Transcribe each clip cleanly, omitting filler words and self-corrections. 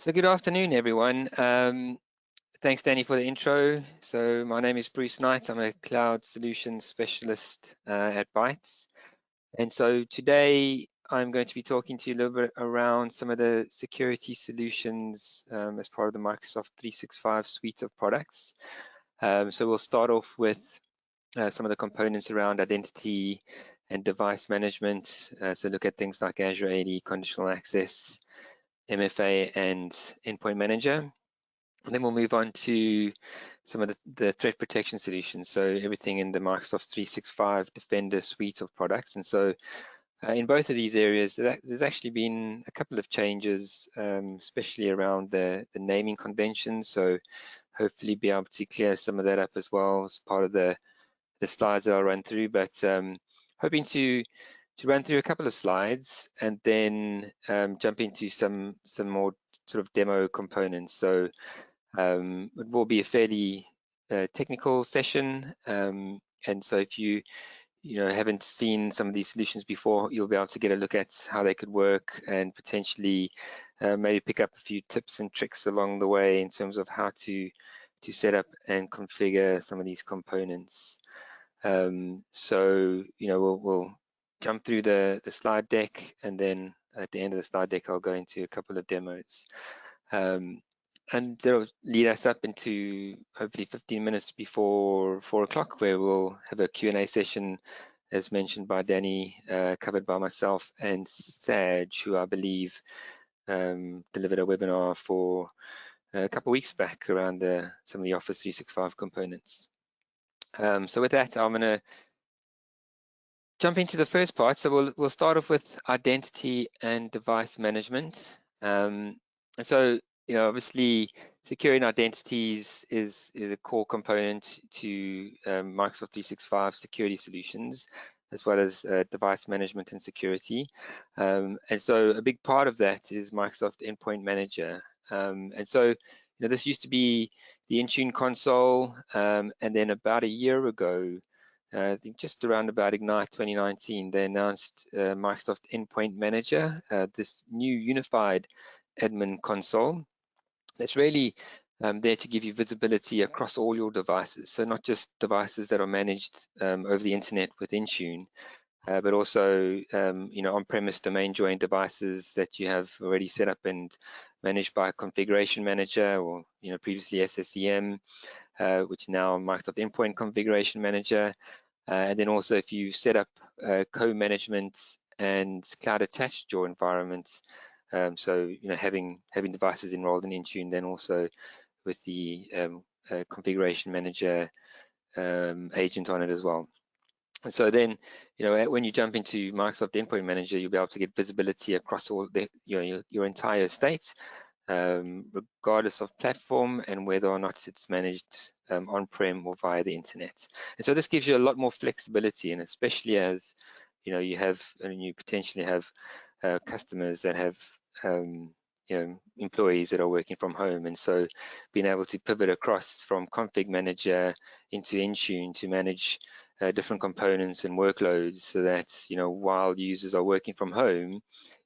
So good afternoon, everyone. Thanks, Danny, for the intro. So my name is Bruce Knight. I'm a cloud solutions specialist at Bytes. And so today I'm going to be talking to you a little bit around some of the security solutions as part of the Microsoft 365 suite of products. So we'll start off with some of the components around identity and device management. So look at things like Azure AD, Conditional Access, MFA, and Endpoint Manager. And then we'll move on to some of the threat protection solutions. So everything in the Microsoft 365 Defender suite of products. And so in both of these areas, there's actually been a couple of changes, especially around the naming conventions. So hopefully be able to clear some of that up as well as part of the slides that I'll run through. But hoping to run through a couple of slides and then jump into some more sort of demo components. So it will be a fairly technical session, and so if you haven't seen some of these solutions before, you'll be able to get a look at how they could work and potentially maybe pick up a few tips and tricks along the way in terms of how to set up and configure some of these components. So we'll jump through the slide deck, and then at the end of the slide deck I'll go into a couple of demos. And that'll lead us up into hopefully 15 minutes before 4 o'clock, where we'll have a Q&A session, as mentioned by Danny, covered by myself and Saj, who I believe delivered a webinar for a couple of weeks back around some of the Office 365 components. So with that, I'm going to jump into the first part. So we'll start off with identity and device management. And so obviously, securing identities is a core component to Microsoft 365 security solutions, as well as device management and security. And so a big part of that is Microsoft Endpoint Manager. And so this used to be the Intune console, and then about a year ago, I think just around about Ignite 2019, they announced Microsoft Endpoint Manager, this new unified admin console that's really there to give you visibility across all your devices. So not just devices that are managed over the internet with Intune, but also on-premise domain joined devices that you have already set up and managed by a configuration manager, or previously SSEM, which now Microsoft Endpoint Configuration Manager. And then also if you set up co-management and cloud attached your environments, so having devices enrolled in Intune, then also with the configuration manager agent on it as well. And so then when you jump into Microsoft Endpoint Manager, you'll be able to get visibility across all your entire estate, regardless of platform and whether or not it's managed on-prem or via the internet. And so this gives you a lot more flexibility, and especially as you potentially have customers that have employees that are working from home, and so being able to pivot across from config manager into Intune to manage different components and workloads, so that while users are working from home,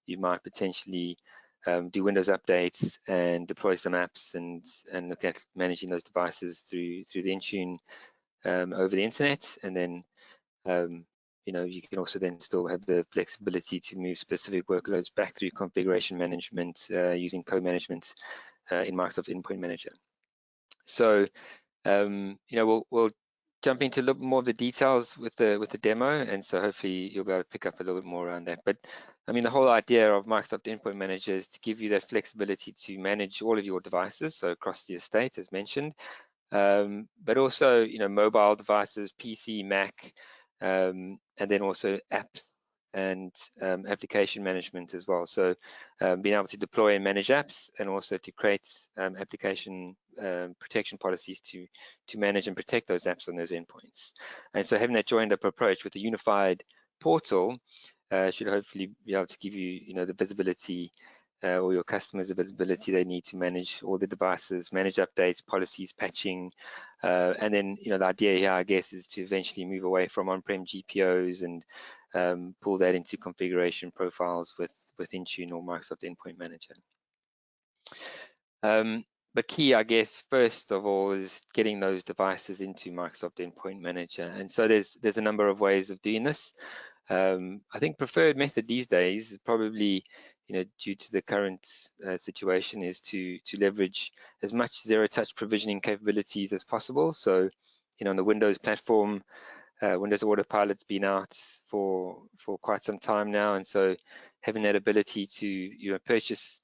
you might potentially do Windows updates and deploy some apps and look at managing those devices through the Intune over the internet. And then you can also then still have the flexibility to move specific workloads back through configuration management using co-management in Microsoft Endpoint Manager. So we'll jump into a little more of the details with the demo, and so hopefully you'll be able to pick up a little bit more around that. But I mean, the whole idea of Microsoft Endpoint Manager is to give you that flexibility to manage all of your devices, so across the estate as mentioned, but also mobile devices, PC, Mac, and then also apps and application management as well. So being able to deploy and manage apps, and also to create application protection policies to manage and protect those apps on those endpoints. And so having that joined up approach with a unified portal should hopefully be able to give you the visibility or your customers the visibility they need to manage all the devices, manage updates, policies, patching, and then the idea here, I guess, is to eventually move away from on-prem GPOs and pull that into configuration profiles with Intune or Microsoft Endpoint Manager. But key, I guess, first of all, is getting those devices into Microsoft Endpoint Manager. And so there's a number of ways of doing this. I think preferred method these days is probably, due to the current situation, is to leverage as much zero-touch provisioning capabilities as possible. So, on the Windows platform, Windows Autopilot's been out for quite some time now, and so having that ability to purchase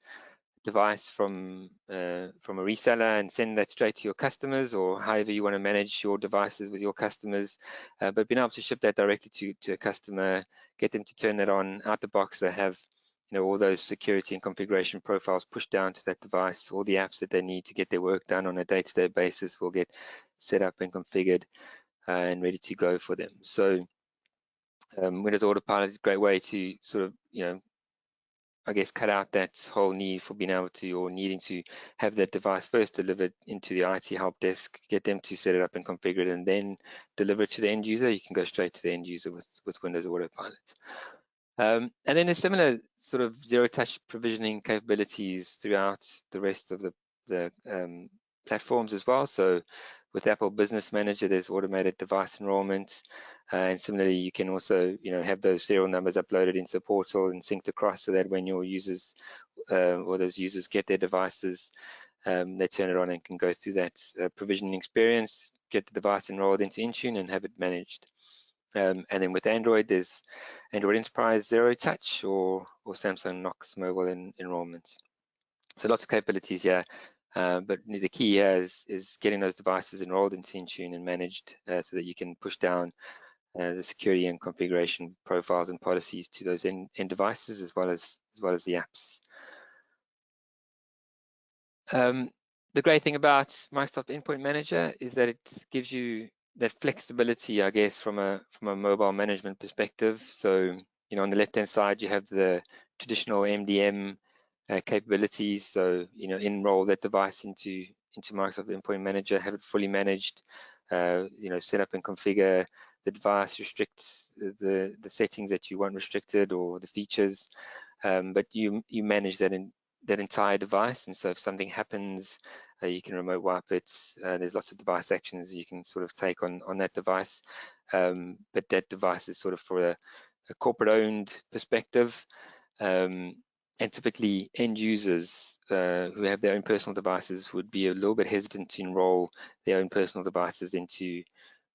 device from a reseller and send that straight to your customers, or however you want to manage your devices with your customers, but being able to ship that directly to a customer, get them to turn that on out the box. They have all those security and configuration profiles pushed down to that device. All the apps that they need to get their work done on a day-to-day basis will get set up and configured and ready to go for them. So Windows Autopilot is a great way to sort of I guess cut out that whole need for being able to, or needing to have that device first delivered into the IT help desk, get them to set it up and configure it, and then deliver it to the end user. You can go straight to the end user with Windows Autopilot. And then there's similar sort of zero-touch provisioning capabilities throughout the rest of the platforms as well. So with Apple Business Manager, there's automated device enrollment, and similarly, you can also have those serial numbers uploaded into the portal and synced across, so that when your users or those users get their devices, they turn it on and can go through that provisioning experience, get the device enrolled into Intune, and have it managed. And then with Android, there's Android Enterprise Zero Touch or Samsung Knox Mobile Enrollment. So lots of capabilities here. But the key here is getting those devices enrolled into Intune and managed, so that you can push down the security and configuration profiles and policies to those end devices, as well as the apps. The great thing about Microsoft Endpoint Manager is that it gives you that flexibility, I guess, from a mobile management perspective. So on the left hand side, you have the traditional MDM capabilities. So enroll that device into Microsoft Endpoint Manager, have it fully managed, set up and configure the device, restrict the settings that you want restricted or the features, but you manage that entire device. And so if something happens, you can remote wipe it. There's lots of device actions you can sort of take on that device, but that device is sort of for a corporate owned perspective. And typically end users who have their own personal devices would be a little bit hesitant to enroll their own personal devices into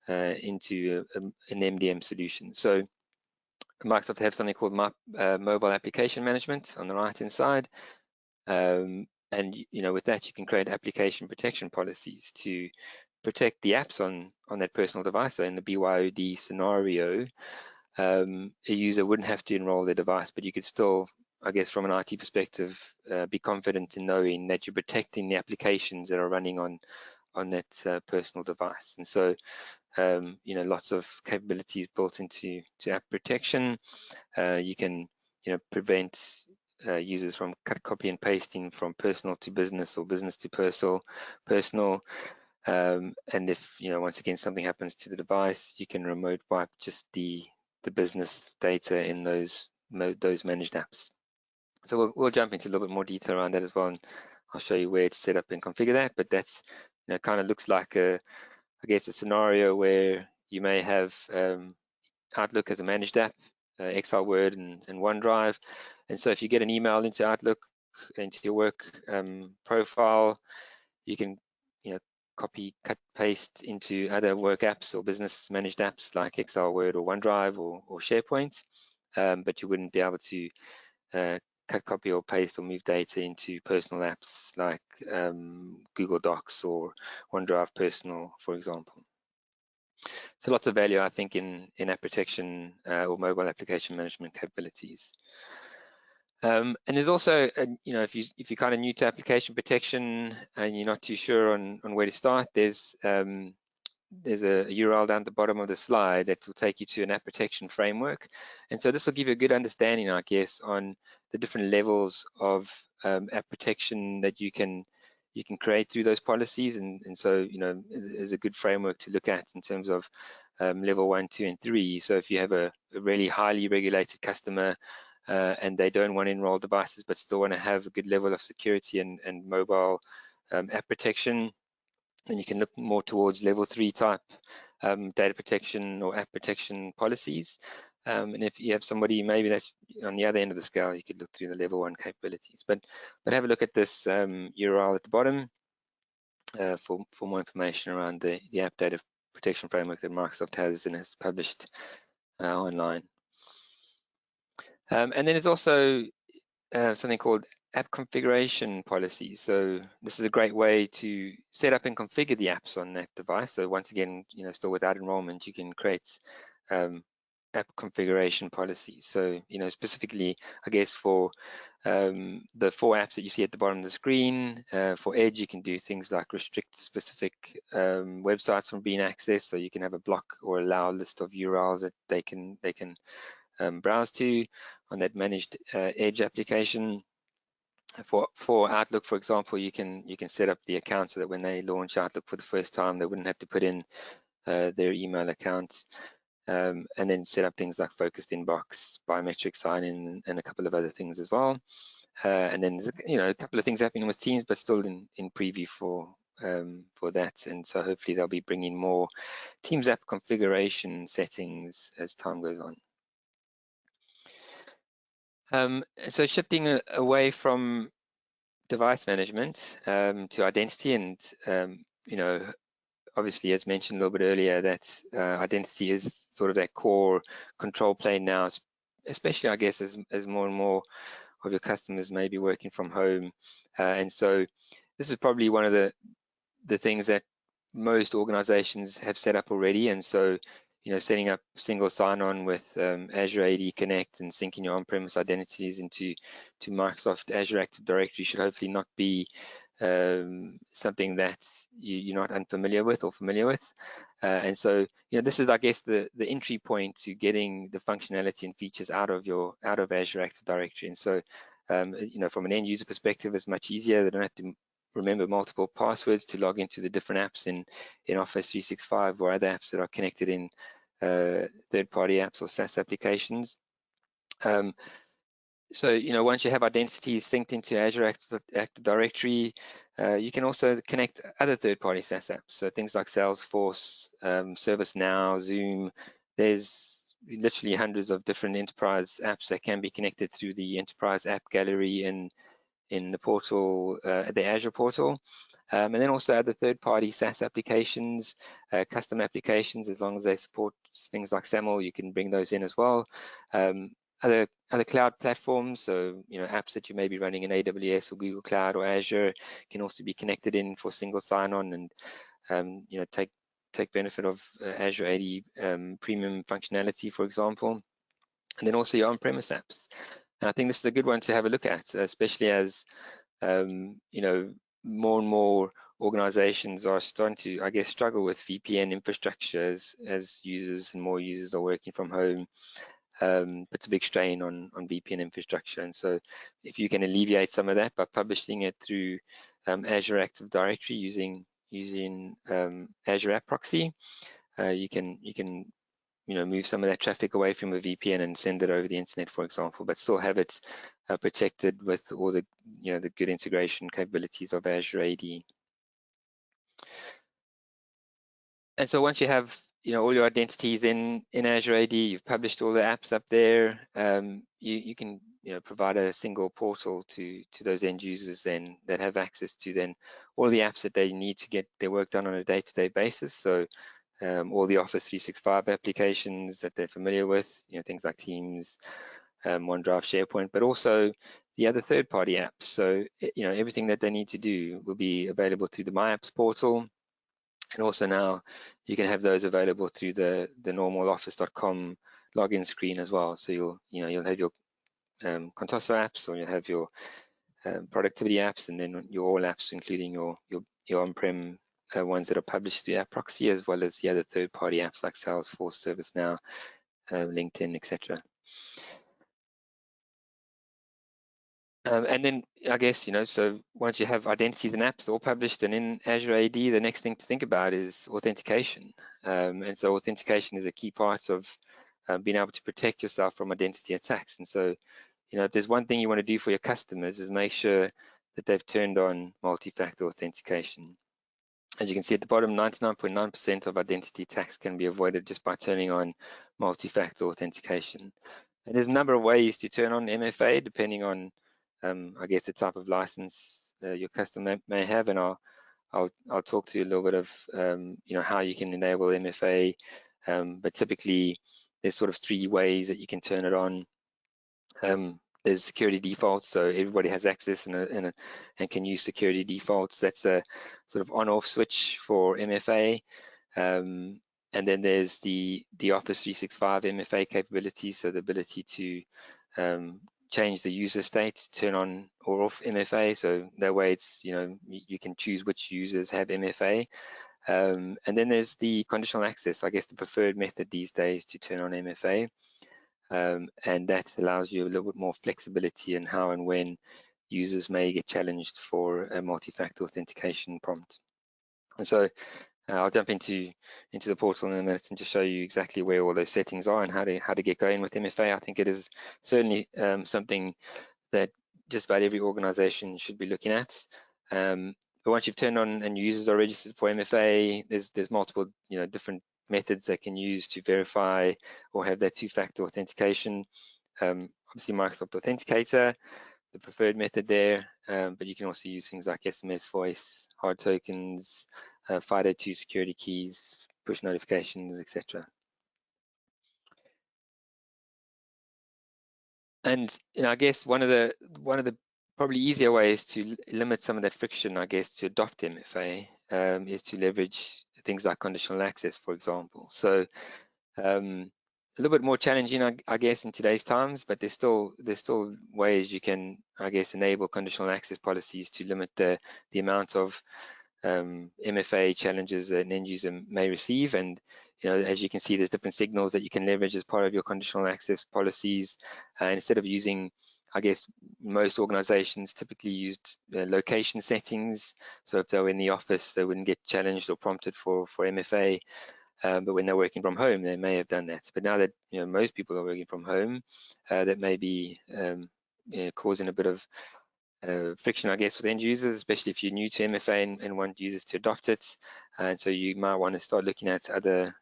an MDM solution. So Microsoft have something called mobile application management on the right hand side, and with that you can create application protection policies to protect the apps on that personal device. So in the BYOD scenario, a user wouldn't have to enroll their device, but you could still, I guess, from an IT perspective, be confident in knowing that you're protecting the applications that are running on that personal device. And so, lots of capabilities built into app protection. You can, prevent users from copy and pasting from personal to business or business to personal. And if, once again, something happens to the device, you can remote wipe just the business data in those managed apps. So we'll jump into a little bit more detail around that as well, and I'll show you where to set up and configure that. But that's kind of looks like a scenario where you may have Outlook as a managed app, Excel, Word, and OneDrive. And so if you get an email into Outlook, into your work profile, you can copy, cut, paste into other work apps or business managed apps like Excel, Word, or OneDrive, or SharePoint, but you wouldn't be able to cut, copy, or paste or move data into personal apps like Google Docs or OneDrive Personal, for example. So lots of value, I think, in app protection or mobile application management capabilities. And there's also, if you're kind of new to application protection and you're not too sure on where to start, there's a URL down at the bottom of the slide that will take you to an app protection framework. And so this will give you a good understanding, I guess, on the different levels of app protection that you can create through those policies. And so, there's a good framework to look at in terms of level 1, 2, and 3. So if you have a really highly regulated customer, and they don't want to enroll devices but still want to have a good level of security and mobile app protection, then you can look more towards level 3 type data protection or app protection policies. And if you have somebody maybe that's on the other end of the scale, you could look through the level 1 capabilities. But have a look at this URL at the bottom for more information around the app data protection framework that Microsoft has and has published online. And then it's also something called app configuration policy. So this is a great way to set up and configure the apps on that device. So once again, still without enrollment, you can create app configuration policies. So, specifically, I guess for the 4 apps that you see at the bottom of the screen, for Edge, you can do things like restrict specific websites from being accessed. So you can have a block or allow a list of URLs that they can browse to on that managed Edge application. For Outlook, for example, you can set up the account so that when they launch Outlook for the first time, they wouldn't have to put in their email accounts, and then set up things like focused inbox, biometric sign-in, and a couple of other things as well. And then there's a couple of things happening with Teams, but still in preview for that. And so hopefully they'll be bringing more Teams app configuration settings as time goes on. So shifting away from device management to identity, and obviously, as mentioned a little bit earlier, that identity is sort of that core control plane now, especially I guess as more and more of your customers may be working from home, and so this is probably one of the things that most organizations have set up already. And so setting up single sign-on with Azure AD Connect and syncing your on-premise identities into Microsoft Azure Active Directory should hopefully not be something that you're not unfamiliar with or familiar with. And so this is, I guess, the entry point to getting the functionality and features out of Azure Active Directory. And so from an end user perspective, it's much easier. They don't have to remember multiple passwords to log into the different apps in Office 365 or other apps that are connected in third-party apps or SaaS applications. So once you have identities synced into Azure Active Directory, you can also connect other third-party SaaS apps. So things like Salesforce, ServiceNow, Zoom. There's literally hundreds of different enterprise apps that can be connected through the enterprise app gallery in the portal, the Azure portal, and then also other third-party SaaS applications, custom applications. As long as they support things like SAML, you can bring those in as well. Other cloud platforms, so apps that you may be running in AWS or Google Cloud or Azure can also be connected in for single sign-on and take benefit of Azure AD premium functionality, for example, and then also your on-premise apps. And I think this is a good one to have a look at, especially as more and more organizations are starting to, I guess, struggle with VPN infrastructure as users and more users are working from home. Puts a big strain on VPN infrastructure. And so if you can alleviate some of that by publishing it through Azure Active Directory using Azure App Proxy, you can move some of that traffic away from a VPN and send it over the internet, for example, but still have it protected with all the the good integration capabilities of Azure AD. And so once you have all your identities in Azure AD, you've published all the apps up there, you can provide a single portal to those end users then that have access to then all the apps that they need to get their work done on a day-to-day basis. So all the Office 365 applications that they're familiar with, things like Teams, OneDrive, SharePoint, but also the other third-party apps. So everything that they need to do will be available through the My Apps portal. And also now you can have those available through the normal Office.com login screen as well. So you'll have your Contoso apps, or you'll have your productivity apps, and then your all apps, including your on-prem ones that are published through App Proxy, as well as the other third-party apps like Salesforce, ServiceNow, LinkedIn, etc. And then I guess, so once you have identities and apps all published and in Azure AD, the next thing to think about is authentication. And so authentication is a key part of being able to protect yourself from identity attacks. And so, if there's one thing you want to do for your customers is make sure that they've turned on multi-factor authentication. As you can see at the bottom, 99.9% of identity attacks can be avoided just by turning on multi-factor authentication. And there's a number of ways to turn on MFA depending on, I guess, the type of license your customer may have, and I'll talk to you a little bit of how you can enable MFA. But typically, there's sort of 3 ways that you can turn it on. There's security defaults, so everybody has access and can use security defaults. That's a sort of on-off switch for MFA. And then there's the Office 365 MFA capability, so the ability to change the user state, turn on or off MFA. So that way, it's you can choose which users have MFA. And then there's the conditional access, I guess the preferred method these days to turn on MFA. And that allows you a little bit more flexibility in how and when users may get challenged for a multi-factor authentication prompt. And so I'll jump into the portal in a minute and just show you exactly where all those settings are and how to get going with MFA. I think it is certainly something that just about every organization should be looking at. But once you've turned on and users are registered for MFA, there's multiple different methods they can use to verify or have that 2-factor authentication. Obviously Microsoft Authenticator, the preferred method there, but you can also use things like SMS, voice, hard tokens, FIDO2 security keys, push notifications, etc. And I guess one of the probably easier ways to limit some of that friction, I guess, to adopt MFA is to leverage things like conditional access, for example. So a little bit more challenging, I guess, in today's times, but there's still ways you can, I guess, enable conditional access policies to limit the amount of MFA challenges an end user may receive. And as you can see, there's different signals that you can leverage as part of your conditional access policies. Instead of using, I guess, most organizations typically used location settings. So if they were in the office, they wouldn't get challenged or prompted for MFA. But when they're working from home, they may have done that. But now that most people are working from home, that may be causing a bit of friction, I guess, with end users, especially if you're new to MFA and want users to adopt it. And so you might want to start looking at other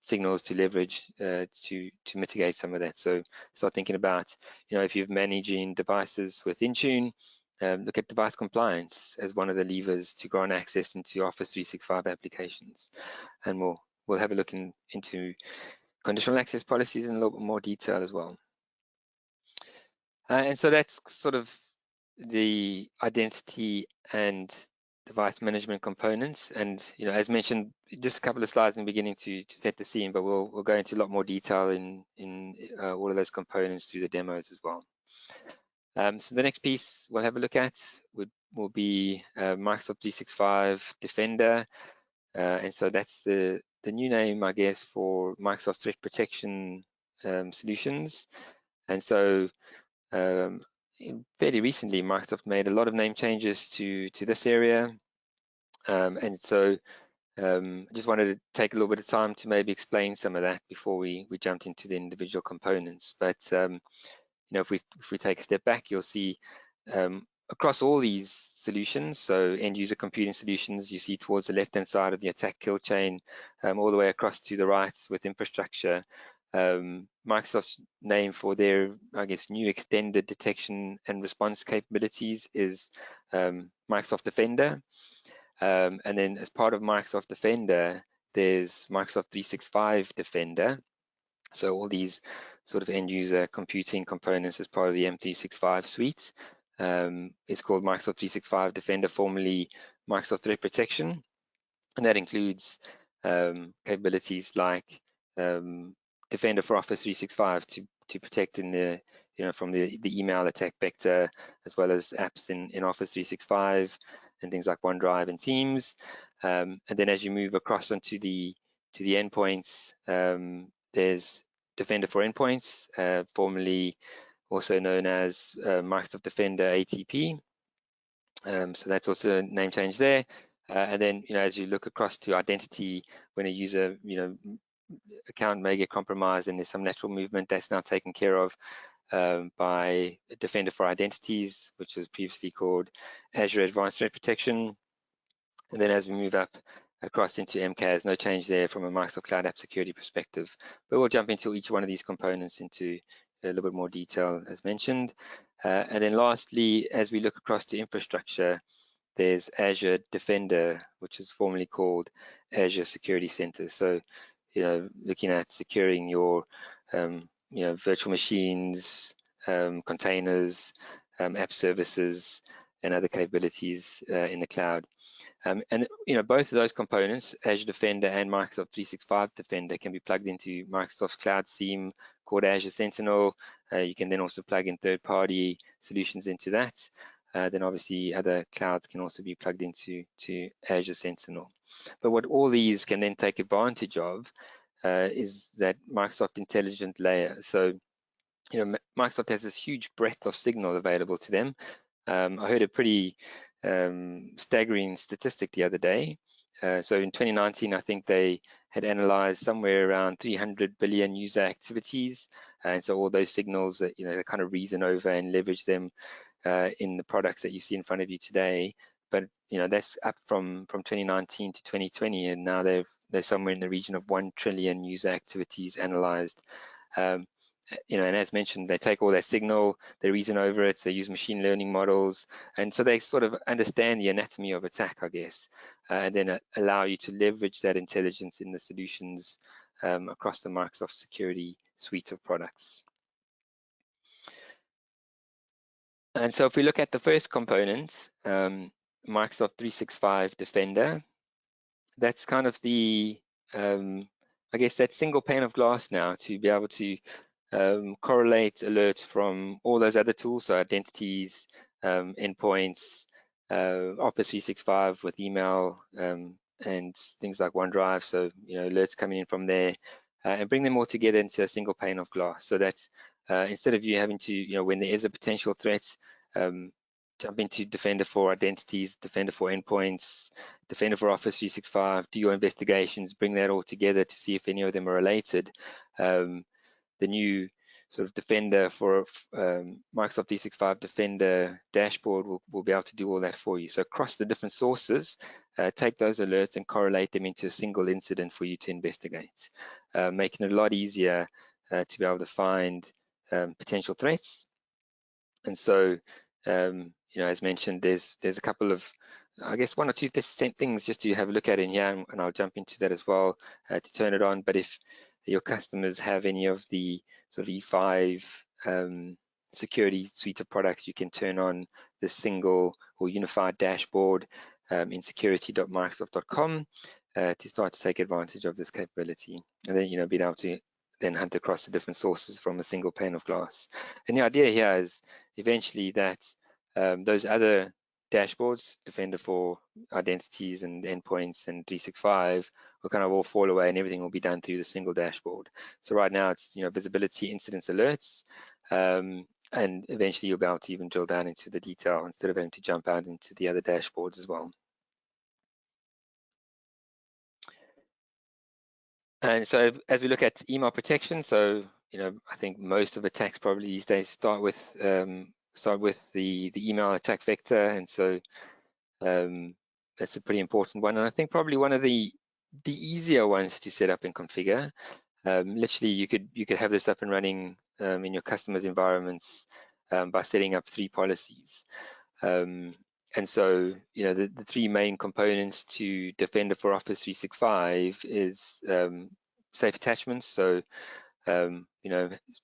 signals to leverage to mitigate some of that. So start thinking about, if you're managing devices with Intune, look at device compliance as one of the levers to grant access into Office 365 applications. And we'll have a look into conditional access policies in a little bit more detail as well. And so that's sort of the identity and device management components. And as mentioned, just a couple of slides in the beginning to set the scene, but we'll go into a lot more detail in all of those components through the demos as well. So the next piece we'll have a look at will be Microsoft 365 Defender. And so that's the new name, I guess, for Microsoft Threat Protection solutions. And so fairly recently, Microsoft made a lot of name changes to this area. And so I just wanted to take a little bit of time to maybe explain some of that before we jumped into the individual components. But if we take a step back, you'll see across all these solutions, so end user computing solutions, you see towards the left-hand side of the attack kill chain, all the way across to the right with infrastructure, Microsoft's name for their, I guess, new extended detection and response capabilities is Microsoft Defender. And then as part of Microsoft Defender, there's Microsoft 365 Defender. So all these sort of end user computing components as part of the M365 suite. It's called Microsoft 365 Defender, formerly Microsoft Threat Protection. And that includes capabilities like Defender for Office 365 to protect in the from the email attack vector, as well as apps in Office 365 and things like OneDrive and Teams. And then as you move across onto the endpoints, there's Defender for Endpoints, formerly also known as Microsoft Defender ATP. So that's also a name change there. And then as you look across to identity, when a user account may get compromised and there's some lateral movement, that's now taken care of. by Defender for Identities, which was previously called Azure Advanced Threat Protection. And then as we move up across into MCAS, no change there from a Microsoft Cloud App Security perspective. But we'll jump into each one of these components into a little bit more detail as mentioned. And then lastly, as we look across to infrastructure, there's Azure Defender, which is formerly called Azure Security Center. So, looking at securing your, virtual machines, containers, app services, and other capabilities in the cloud. And both of those components, Azure Defender and Microsoft 365 Defender, can be plugged into Microsoft's cloud theme called Azure Sentinel. You can then also plug in third-party solutions into that. Then obviously other clouds can also be plugged into Azure Sentinel. But what all these can then take advantage of is that Microsoft Intelligent Layer. So, Microsoft has this huge breadth of signal available to them. I heard a pretty staggering statistic the other day. So in 2019, I think they had analyzed somewhere around 300 billion user activities. And so all those signals that, they kind of reason over and leverage them in the products that you see in front of you today. But, that's up from 2019 to 2020. And now they're somewhere in the region of 1 trillion user activities analyzed. And as mentioned, they take all that signal, they reason over it, they use machine learning models, and so they sort of understand the anatomy of attack, I guess, and then allow you to leverage that intelligence in the solutions across the Microsoft Security suite of products. And so if we look at the first component, Microsoft 365 Defender, that's kind of the, I guess, that single pane of glass now to be able to correlate alerts from all those other tools, so identities, endpoints, Office 365 with email, and things like OneDrive, so alerts coming in from there, and bring them all together into a single pane of glass, so that instead of you having to, when there is a potential threat, jump into Defender for Identities, Defender for Endpoints, Defender for Office 365, do your investigations, bring that all together to see if any of them are related. The new sort of Defender for Microsoft 365 Defender dashboard will be able to do all that for you. So across the different sources, take those alerts and correlate them into a single incident for you to investigate, making it a lot easier to be able to find potential threats. And so, as mentioned, there's a couple of, I guess, one or two things just to have a look at in here, and I'll jump into that as well to turn it on. But if your customers have any of the sort of E5 security suite of products, you can turn on the single or unified dashboard in security.microsoft.com to start to take advantage of this capability, and then being able to then hunt across the different sources from a single pane of glass. And the idea here is eventually that those other dashboards, Defender for Identities and Endpoints and 365, will kind of all fall away, and everything will be done through the single dashboard. So right now it's visibility, incidents, alerts, and eventually you'll be able to even drill down into the detail instead of having to jump out into the other dashboards as well. And so as we look at email protection, so I think most of attacks probably these days start with the email attack vector, and so that's a pretty important one. And I think probably one of the easier ones to set up and configure. Literally, you could have this up and running in your customers' environments by setting up 3 policies. And so, the 3 main components to Defender for Office 365 is safe attachments. So,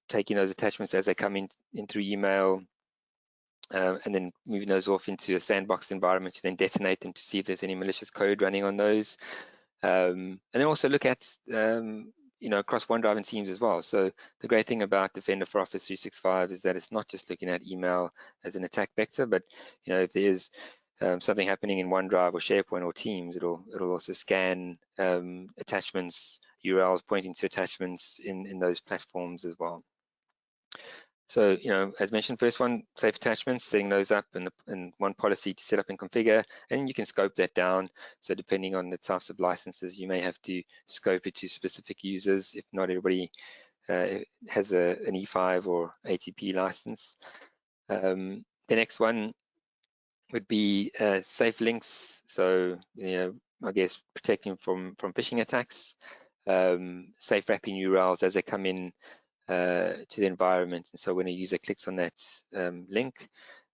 taking those attachments as they come in through email, and then moving those off into a sandbox environment to then detonate them to see if there's any malicious code running on those. And then also look at, across OneDrive and Teams as well. So the great thing about Defender for Office 365 is that it's not just looking at email as an attack vector, but if there is something happening in OneDrive or SharePoint or Teams, it'll also scan attachments, URLs pointing to attachments in those platforms as well. So, as mentioned, first one, safe attachments, setting those up and one policy to set up and configure, and you can scope that down. So depending on the types of licenses, you may have to scope it to specific users if not everybody has an E5 or ATP license. The next one would be safe links. So, I guess protecting from phishing attacks, safe wrapping URLs as they come in to the environment. And so when a user clicks on that link,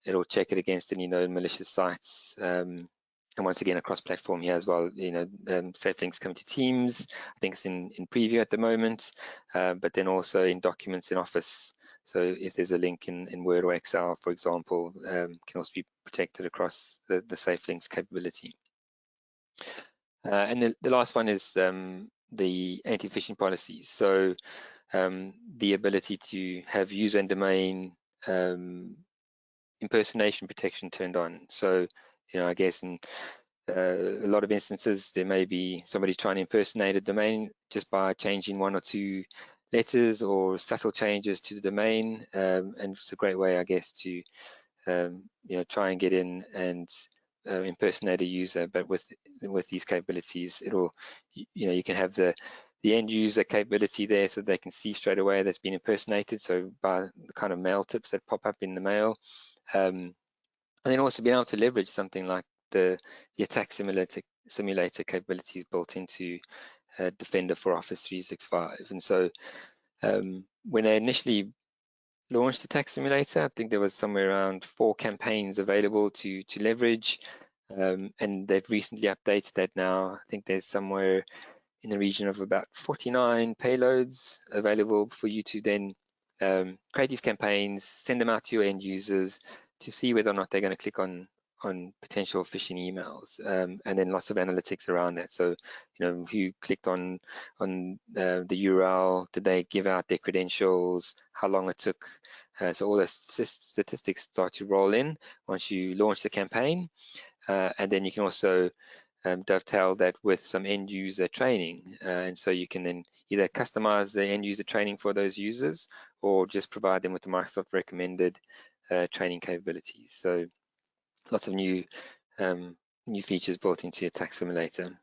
it'll check it against any known malicious sites. And once again, across platform here as well, safe links come to Teams. I think it's in preview at the moment, but then also in documents in Office. So if there's a link in Word or Excel, for example, can also be protected across the safe links capability. And the last one is the anti-phishing policies. So the ability to have user and domain impersonation protection turned on. So, I guess in a lot of instances, there may be somebody trying to impersonate a domain just by changing one or two letters or subtle changes to the domain. And it's a great way, I guess, to try and get in and impersonate a user. But with these capabilities, it'll, you can have the end user capability there, so they can see straight away that's been impersonated. So by the kind of mail tips that pop up in the mail, and then also being able to leverage something like the attack simulator capabilities built into Defender for Office 365. And so when they initially launched Attack Simulator, I think there was somewhere around 4 campaigns available to leverage, and they've recently updated that now. I think there's somewhere in the region of about 49 payloads available for you to then create these campaigns, send them out to your end users to see whether or not they're going to click on potential phishing emails, and then lots of analytics around that. So, who clicked on the URL, did they give out their credentials, how long it took. So all the statistics start to roll in once you launch the campaign, and then you can also dovetail that with some end user training, and so you can then either customize the end user training for those users or just provide them with the Microsoft recommended training capabilities. So lots of new features built into Attack Simulator.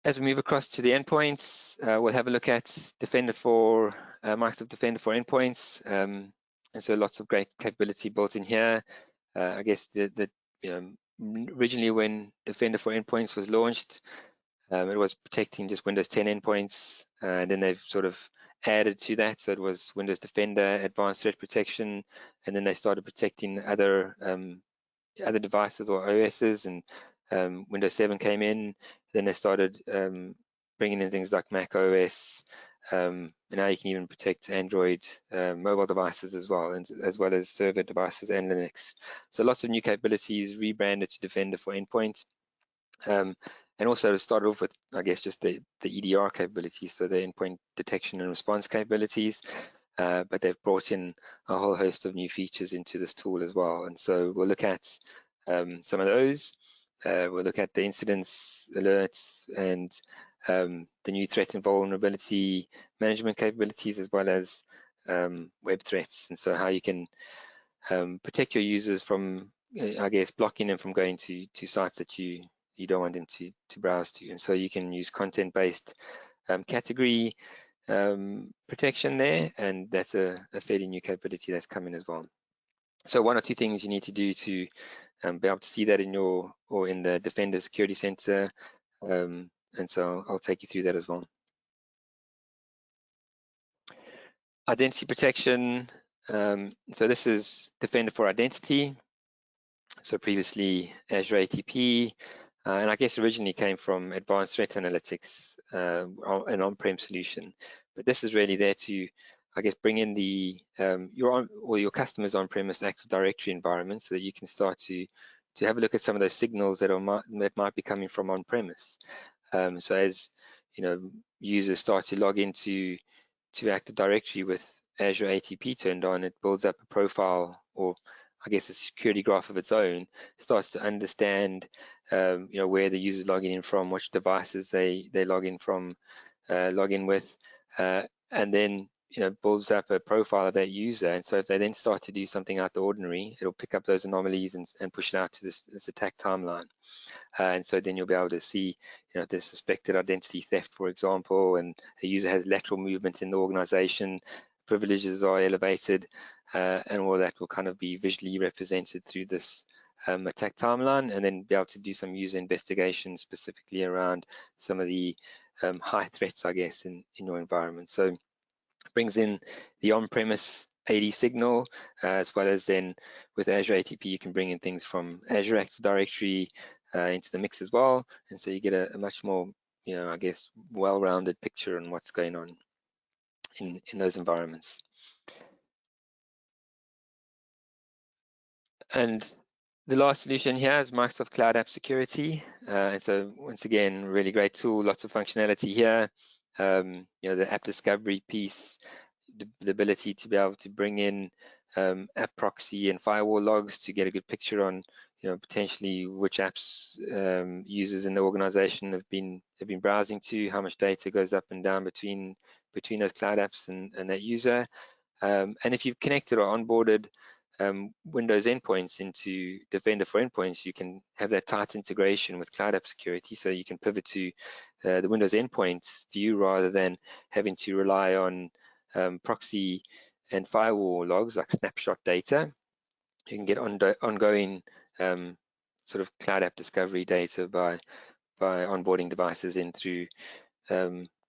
As we move across to the endpoints, we'll have a look at Defender for Microsoft Defender for Endpoints, and so lots of great capability built in here. I guess originally when Defender for Endpoints was launched, it was protecting just Windows 10 endpoints, and then they've sort of added to that. So it was Windows Defender, Advanced Threat Protection, and then they started protecting other devices or OSs, and Windows 7 came in. Then they started bringing in things like Mac OS, and now you can even protect Android mobile devices as well, and as well as server devices and Linux. So lots of new capabilities rebranded to Defender for Endpoint. And also to start off with, I guess, just the EDR capabilities, so the endpoint detection and response capabilities, but they've brought in a whole host of new features into this tool as well. And so we'll look at some of those. We'll look at the incidents, alerts, and the new threat and vulnerability management capabilities, as well as web threats. And so how you can protect your users from, I guess, blocking them from going to sites that you don't want them to browse to. And so you can use content-based category protection there, and that's a fairly new capability that's coming as well. So 1 or 2 things you need to do to be able to see that in the Defender Security Center, and so I'll take you through that as well. Identity protection. So this is Defender for Identity. So previously Azure ATP, and I guess originally came from Advanced Threat Analytics, an on-prem solution. But this is really there to, I guess, bring in your customers' on-premise Active Directory environment, so that you can start to have a look at some of those signals that might be coming from on-premise. So as users start to log into Active Directory with Azure ATP turned on, it builds up a profile, or I guess a security graph of its own, starts to understand where the user's logging in from, which devices they log in with, and then builds up a profile of that user. And so if they then start to do something out the ordinary, it'll pick up those anomalies and push it out to this attack timeline. And so then you'll be able to see, if there's suspected identity theft, for example, and a user has lateral movement in the organization, privileges are elevated, and all that will kind of be visually represented through this attack timeline, and then be able to do some user investigation specifically around some of the high threats, I guess, in your environment. So it brings in the on-premise AD signal, as well as then with Azure ATP, you can bring in things from Azure Active Directory into the mix as well. And so you get a much more, I guess, well-rounded picture on what's going on in those environments. And the last solution here is Microsoft Cloud App Security. And so once again, really great tool, lots of functionality here. The app discovery piece, the ability to be able to bring in app proxy and firewall logs to get a good picture on, potentially which apps users in the organization have been browsing to, how much data goes up and down between those cloud apps and that user. And if you've connected or onboarded Windows endpoints into Defender for Endpoints, you can have that tight integration with Cloud App Security, so you can pivot to the Windows endpoints view rather than having to rely on proxy and firewall logs like snapshot data. You can get ongoing sort of Cloud App discovery data by onboarding devices in through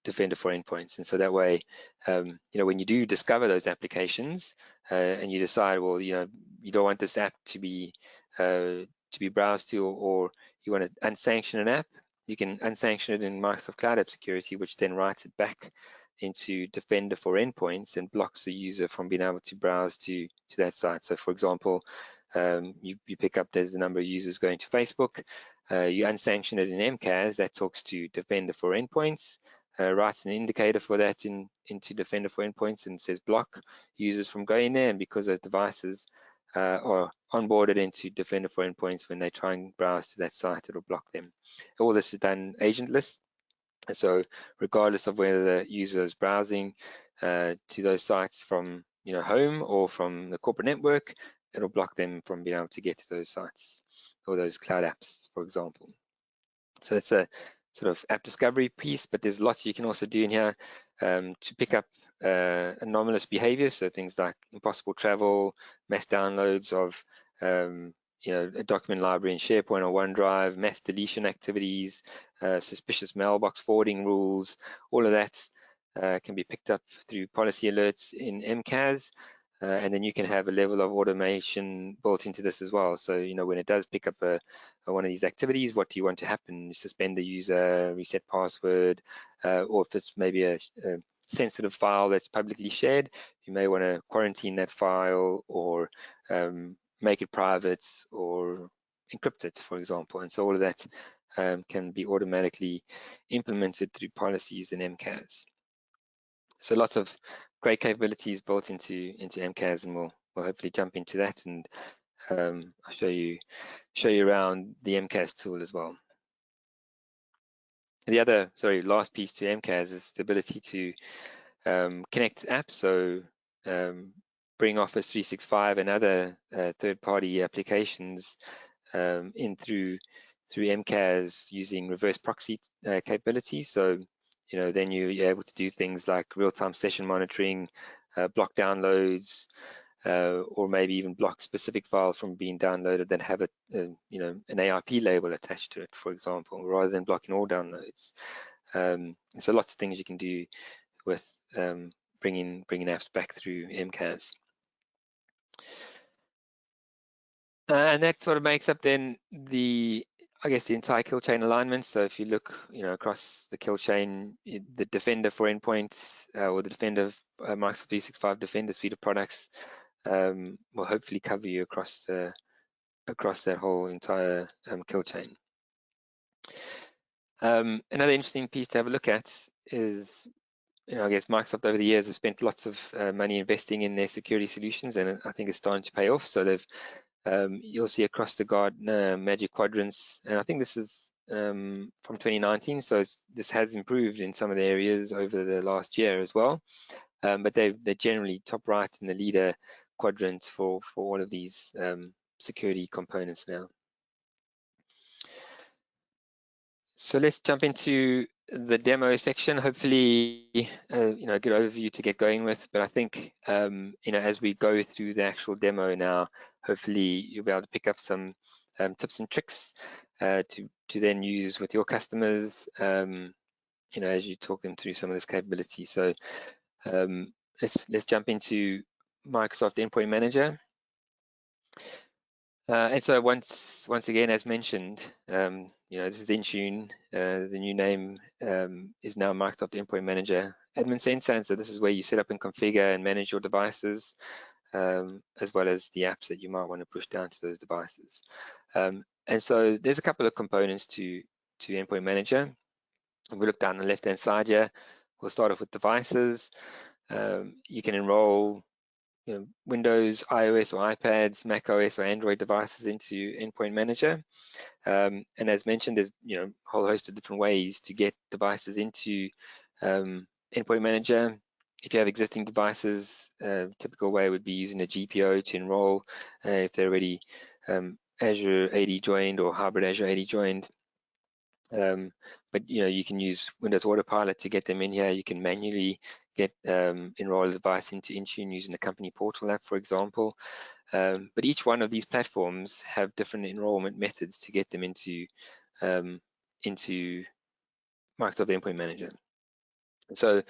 Defender for Endpoints. And so that way, when you do discover those applications and you decide, well, you don't want this app to be browsed to, or you want to unsanction an app, you can unsanction it in Microsoft Cloud App Security, which then writes it back into Defender for Endpoints and blocks the user from being able to browse to that site. So for example, you pick up there's a number of users going to Facebook, you unsanction it in MCAS, that talks to Defender for Endpoints, writes an indicator for that into Defender for Endpoints and says block users from going there, and because those devices are onboarded into Defender for Endpoints, when they try and browse to that site, it'll block them. All this is done agentless. So regardless of whether the user is browsing to those sites from home or from the corporate network, it'll block them from being able to get to those sites or those cloud apps, for example. So that's a sort of app discovery piece, but there's lots you can also do in here to pick up anomalous behavior. So things like impossible travel, mass downloads of a document library in SharePoint or OneDrive, mass deletion activities, suspicious mailbox forwarding rules, all of that can be picked up through policy alerts in MCAS. And then you can have a level of automation built into this as well. So, when it does pick up one of these activities, what do you want to happen? Suspend the user, reset password, or if it's maybe a sensitive file that's publicly shared, you may want to quarantine that file or make it private or encrypt it, for example. And so all of that can be automatically implemented through policies in MCAS. So lots of great capabilities built into MCAS, and we'll hopefully jump into that, and I'll show you around the MCAS tool as well. And the other, last piece to MCAS is the ability to connect apps. So bring Office 365 and other third-party applications in through MCAS using reverse proxy capabilities. So then you're able to do things like real-time session monitoring, block downloads, or maybe even block specific files from being downloaded that have an AIP label attached to it, for example, rather than blocking all downloads. So lots of things you can do with bringing apps back through MCAS. And that sort of makes up then the entire kill chain alignment. So if you look, across the kill chain, the Defender for Endpoints or the Defender Microsoft 365 Defender suite of products will hopefully cover you across that whole entire kill chain. Another interesting piece to have a look at is, Microsoft over the years has spent lots of money investing in their security solutions, and I think it's starting to pay off. So they've you'll see across the Gartner Magic Quadrants, and I think this is from 2019, so this has improved in some of the areas over the last year as well. but they're generally top right in the leader quadrant for all of these security components now. So let's jump into the demo section. Hopefully, a good overview to get going with. But I think, as we go through the actual demo now, hopefully you'll be able to pick up some tips and tricks to then use with your customers, as you talk them through some of this capability. So let's jump into Microsoft Endpoint Manager. And so once again, as mentioned, this is Intune. The new name is now Microsoft Endpoint Manager Admin Center, and so this is where you set up and configure and manage your devices, as well as the apps that you might want to push down to those devices. And so there's a couple of components to Endpoint Manager. We look down the left-hand side here. We'll start off with devices. You can enroll Windows, iOS or iPads, Mac OS or Android devices into Endpoint Manager. And as mentioned, there's a whole host of different ways to get devices into Endpoint Manager. If you have existing devices, typical way would be using a GPO to enroll if they're already Azure AD joined or hybrid Azure AD joined. But you can use Windows Autopilot to get them in here. You can manually get enroll a device into Intune using the company portal app, for example. But each one of these platforms have different enrollment methods to get them into Microsoft Endpoint Manager. So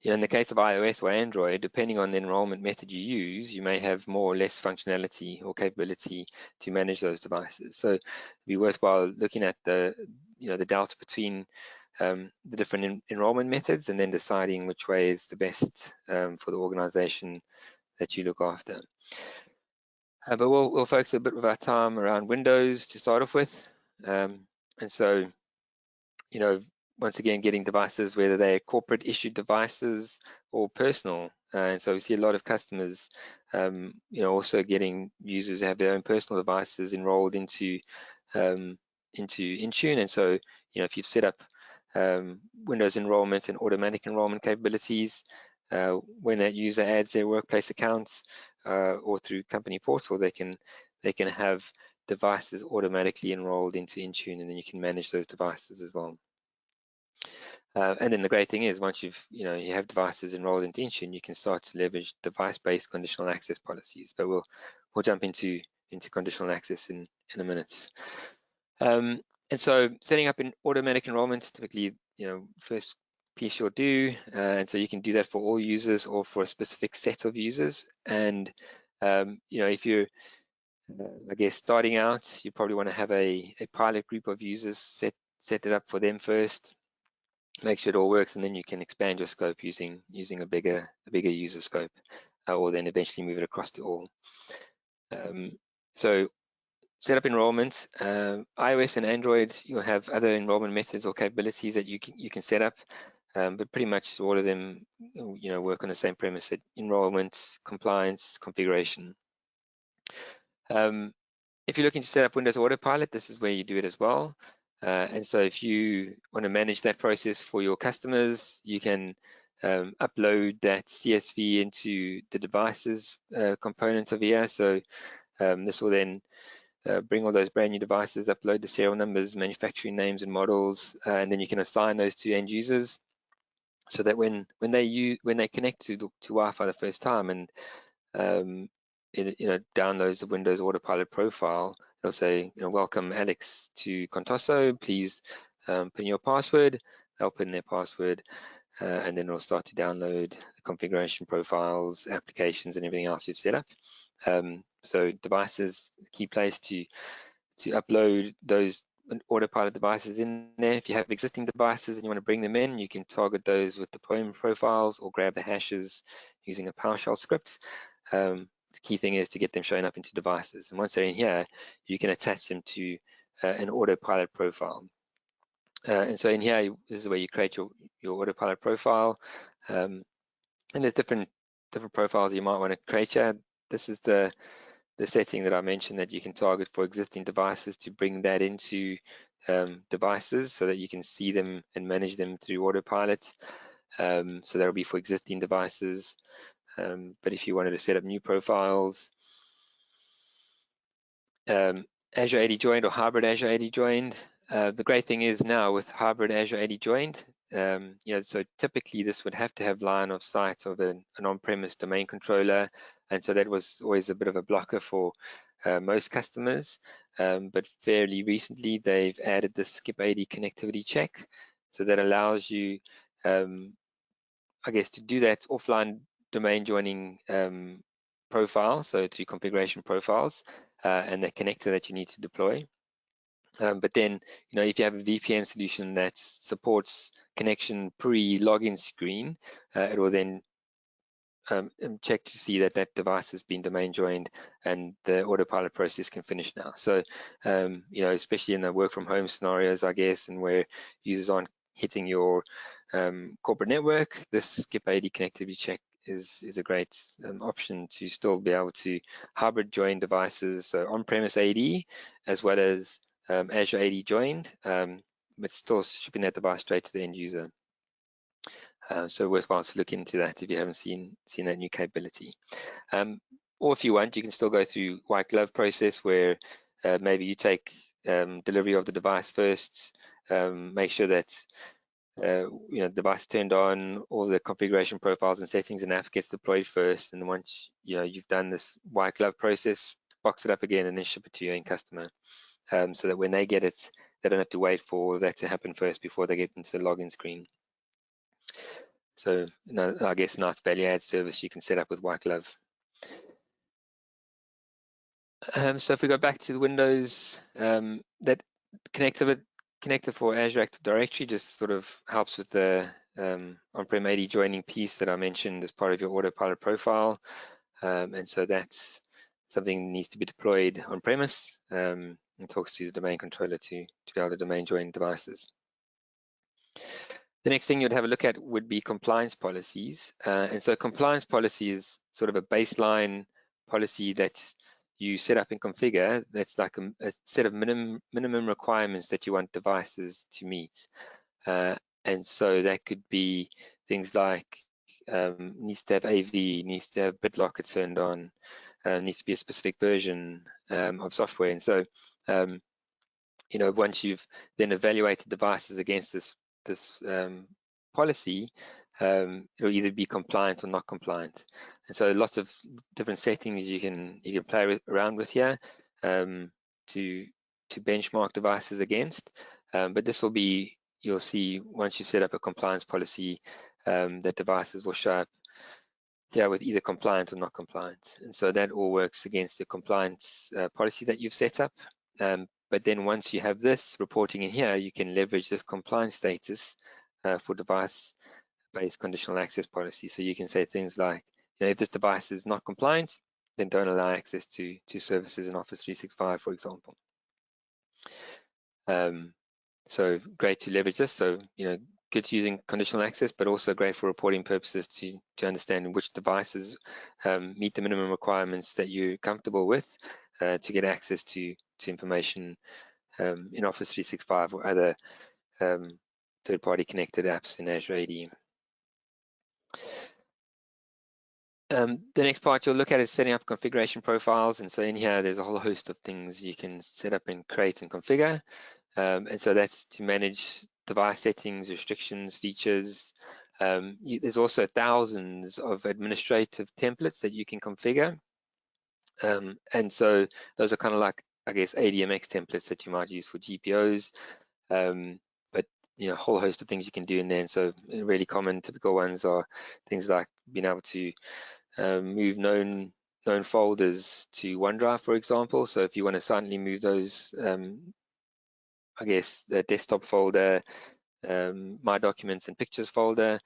in the case of iOS or Android, depending on the enrollment method you use, you may have more or less functionality or capability to manage those devices. So it'd be worthwhile looking at the delta between the different enrollment methods and then deciding which way is the best for the organization that you look after. But we'll focus a bit of our time around Windows to start off with. And so, once again, getting devices, whether they're corporate issued devices or personal. And so we see a lot of customers, also getting users who have their own personal devices enrolled into Intune. And so, if you've set up Windows enrollment and automatic enrollment capabilities, when that user adds their workplace accounts or through company portal, they can have devices automatically enrolled into Intune, and then you can manage those devices as well. And then the great thing is, once you have devices enrolled into Intune, you can start to leverage device-based conditional access policies. But we'll jump into conditional access in a minute. And so setting up an automatic enrollment, typically, first piece you'll do, and so you can do that for all users or for a specific set of users. And if you're I guess starting out, you probably want to have a pilot group of users, set it up for them first, make sure it all works, and then you can expand your scope using a bigger user scope, or then eventually move it across to all. So set up enrollment. iOS and Android, you'll have other enrollment methods or capabilities that you can set up, but pretty much all of them work on the same premise: enrollment, compliance, configuration. If you're looking to set up Windows Autopilot, this is where you do it as well. And so if you want to manage that process for your customers, you can upload that CSV into the devices components of here. So this will then bring all those brand new devices, upload the serial numbers, manufacturing names and models, and then you can assign those to end users, so that when they connect to Wi-Fi the first time and it downloads the Windows Autopilot profile, it'll say, welcome Alex to Contoso, please put in your password. They'll put in their password, and then it'll start to download the configuration profiles, applications, and everything else you've set up. So devices, key place to upload those Autopilot devices in there. If you have existing devices and you want to bring them in, you can target those with deployment profiles or grab the hashes using a PowerShell script. The key thing is to get them showing up into devices, and once they're in here, you can attach them to an Autopilot profile. And so in here, this is where you create your Autopilot profile, and there's different profiles you might want to create here. This is the setting that I mentioned that you can target for existing devices to bring that into devices so that you can see them and manage them through Autopilot. So that'll be for existing devices. But if you wanted to set up new profiles, Azure AD joined or hybrid Azure AD joined. The great thing is now with hybrid Azure AD joined, so typically this would have to have line of sight of an on-premise domain controller, and so that was always a bit of a blocker for most customers. But fairly recently, they've added the skip AD connectivity check, so that allows you, I guess, to do that offline domain joining profile, so through configuration profiles, and the connector that you need to deploy. But then, if you have a VPN solution that supports connection pre-login screen, it will then check to see that that device has been domain joined and the autopilot process can finish now. So, especially in the work from home scenarios, I guess, and where users aren't hitting your corporate network, this skip AD connectivity check is a great option to still be able to hybrid join devices, so on-premise AD as well as Azure AD joined, but still shipping that device straight to the end user. So worthwhile to look into that if you haven't seen that new capability. Or if you want, you can still go through white glove process where maybe you take delivery of the device first, make sure that device turned on, all the configuration profiles and settings and apps gets deployed first, and once you've done this white glove process, box it up again and then ship it to your end customer, so that when they get it, they don't have to wait for that to happen first before they get into the login screen. So I guess a nice value add service you can set up with white glove. So if we go back to the Windows, that connector for Azure Active Directory just sort of helps with the on-prem AD joining piece that I mentioned as part of your autopilot profile. And so that's something that needs to be deployed on premise and talks to the domain controller to be able to domain join devices. The next thing you'd have a look at would be compliance policies. And so compliance policy is sort of a baseline policy that you set up and configure. That's like a set of minimum requirements that you want devices to meet. And so that could be things like needs to have AV, needs to have BitLocker turned on, needs to be a specific version of software. And so, once you've then evaluated devices against this policy, it'll either be compliant or not compliant. And so lots of different settings you can play around with here to benchmark devices against. But this will be, you'll see once you set up a compliance policy, that devices will show up here with either compliant or not compliant. And so that all works against the compliance policy that you've set up. But then once you have this reporting in here, you can leverage this compliance status for device-based conditional access policy. So you can say things like, if this device is not compliant, then don't allow access to services in Office 365, for example. So great to leverage this. So, good using conditional access, but also great for reporting purposes to understand which devices meet the minimum requirements that you're comfortable with to get access to information in Office 365 or other third-party connected apps in Azure AD. The next part you'll look at is setting up configuration profiles. And so in here, there's a whole host of things you can set up and create and configure. And so that's to manage device settings, restrictions, features. There's also thousands of administrative templates that you can configure. And so those are kind of like, I guess, ADMX templates that you might use for GPOs. But a whole host of things you can do in there. And so really common typical ones are things like being able to move known folders to OneDrive, for example. So if you want to suddenly move those, I guess, the desktop folder, My Documents and Pictures folder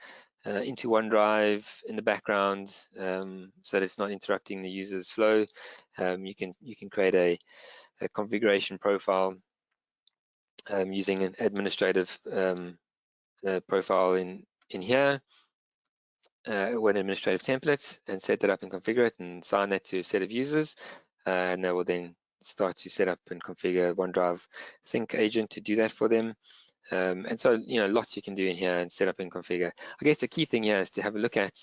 into OneDrive in the background, so that it's not interrupting the user's flow, you can create a configuration profile using an administrative profile in here, one administrative template, and set that up and configure it and assign that to a set of users, and they will then start to set up and configure OneDrive sync agent to do that for them. And so, lots you can do in here and set up and configure. I guess the key thing here is to have a look at,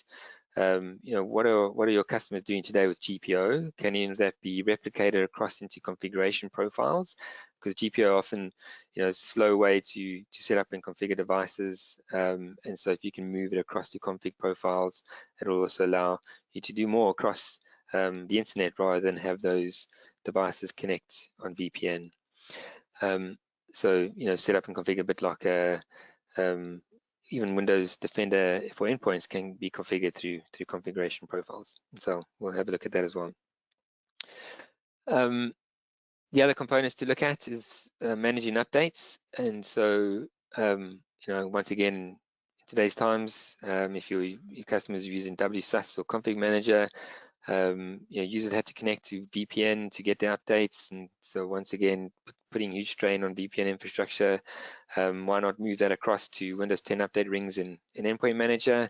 what are your customers doing today with GPO? Can any of that be replicated across into configuration profiles? Because GPO often, is a slow way to set up and configure devices. And so if you can move it across to config profiles, it will also allow you to do more across the internet rather than have those devices connect on VPN. So, set up and configure a bit like a, even Windows Defender for endpoints can be configured through configuration profiles. So we'll have a look at that as well. The other components to look at is managing updates. And so, once again, in today's times, if your customers are using WSUS or Config Manager, users have to connect to VPN to get their updates, and so once again putting huge strain on VPN infrastructure. Why not move that across to Windows 10 update rings in Endpoint Manager,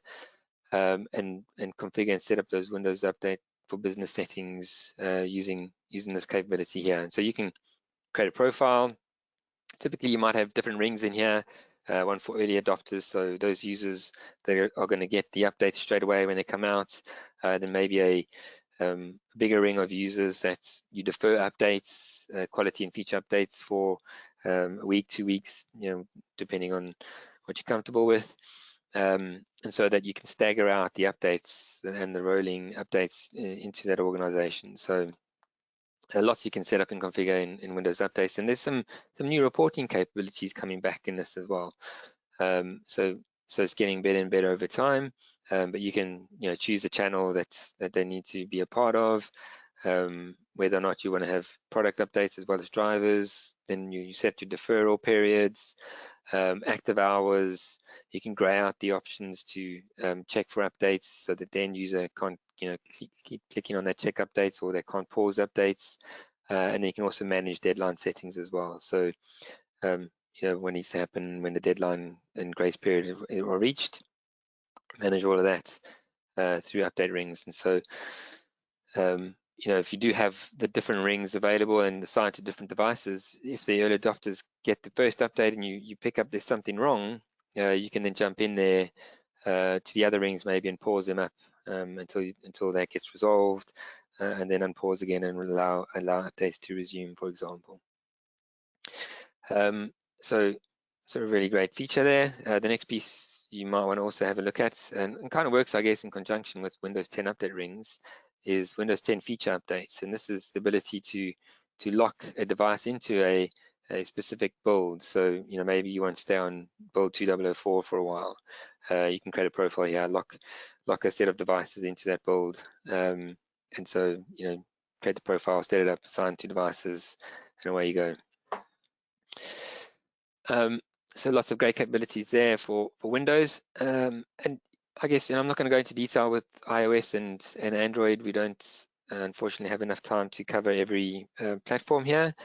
and configure and set up those Windows Update for business settings using this capability here. And so you can create a profile. Typically you might have different rings in here, one for early adopters, so those users that are going to get the updates straight away when they come out. Then maybe a bigger ring of users that you defer updates, quality and feature updates for a week, 2 weeks, depending on what you're comfortable with. And so that you can stagger out the updates and the rolling updates into that organization. So lots you can set up and configure in Windows Updates, and there's some new reporting capabilities coming back in this as well. So it's getting better and better over time. But you can choose a channel that they need to be a part of, whether or not you want to have product updates as well as drivers. Then you set your deferral periods, active hours. You can gray out the options to check for updates so that the end user can't keep clicking on that check updates, or they can't pause updates. And then you can also manage deadline settings as well. So what needs to happen when the deadline and grace period are reached, manage all of that through update rings. And so if you do have the different rings available and assigned to different devices, if the early adopters get the first update and you pick up there's something wrong, you can then jump in there to the other rings maybe and pause them up until that gets resolved, and then unpause again and allow updates to resume, for example. So a really great feature there. The next piece you might want to also have a look at, and kind of works, I guess, in conjunction with Windows 10 update rings, is Windows 10 feature updates. And this is the ability to lock a device into a specific build. So maybe you want to stay on build 2004 for a while. You can create a profile here, lock a set of devices into that build, and so create the profile, set it up, assign 2 devices, and away you go. So lots of great capabilities there for Windows, and I guess I'm not going to go into detail with iOS and Android. We don't unfortunately have enough time to cover every platform here,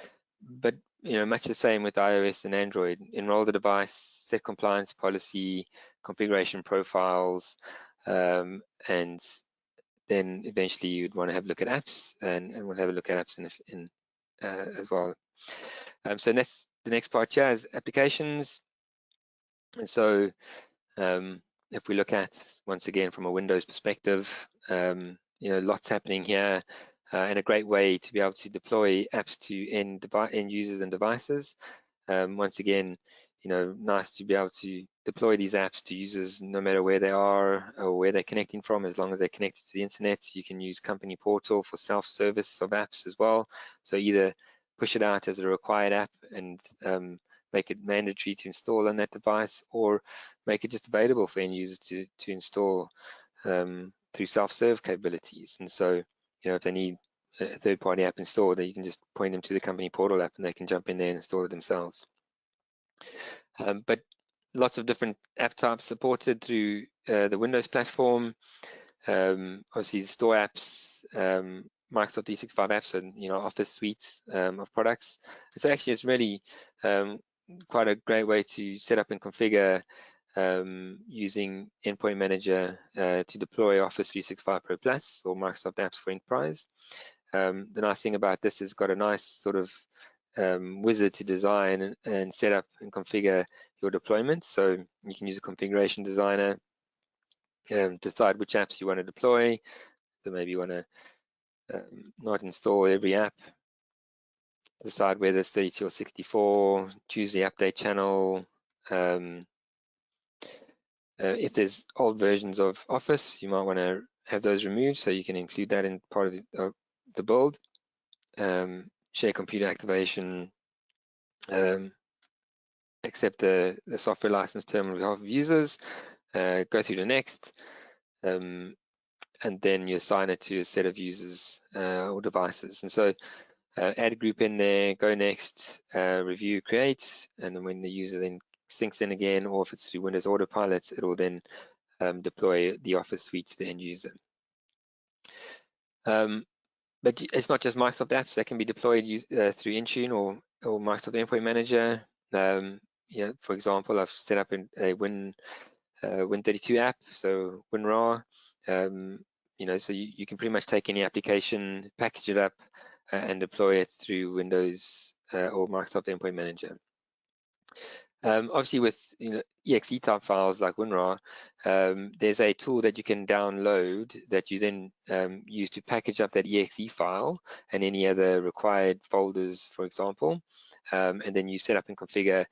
but much the same with iOS and Android. Enroll the device, set compliance policy, configuration profiles, and then eventually you'd want to have a look at apps, and we'll have a look at apps in as well. So the next part here is applications. And so if we look at, once again, from a Windows perspective, lots happening here, and a great way to be able to deploy apps to end users and devices. Once again, nice to be able to deploy these apps to users no matter where they are or where they're connecting from, as long as they're connected to the internet. You can use Company Portal for self-service of apps as well. So either push it out as a required app and make it mandatory to install on that device, or make it just available for end users to install through self-serve capabilities. And so, if they need a third-party app installed, then you can just point them to the Company Portal app and they can jump in there and install it themselves. But lots of different app types supported through the Windows platform. Obviously, the store apps, Microsoft 365 apps, and Office suites of products. And so actually, it's really quite a great way to set up and configure using Endpoint Manager to deploy Office 365 Pro Plus or Microsoft Apps for Enterprise. The nice thing about this is got a nice sort of wizard to design and set up and configure your deployment. So you can use a configuration designer, decide which apps you want to deploy. So maybe you want to not install every app, decide whether it's 32 or 64, choose the update channel. If there's old versions of Office, you might want to have those removed, so you can include that in part of the build. Share computer activation, accept the software license term on behalf of users, go through the next, and then you assign it to a set of users or devices. And so add a group in there, go next, review, create, and then when the user then syncs in again, or if it's through Windows Autopilot, it will then deploy the Office suite to the end user. But it's not just Microsoft apps that can be deployed through Intune or Microsoft Endpoint Manager. For example, I've set up a Win32 app, so WinRAR. So you can pretty much take any application, package it up, and deploy it through Windows or Microsoft Endpoint Manager. Obviously, with exe type files like WinRAR, there's a tool that you can download that you then use to package up that exe file and any other required folders, for example, and then you set up and configure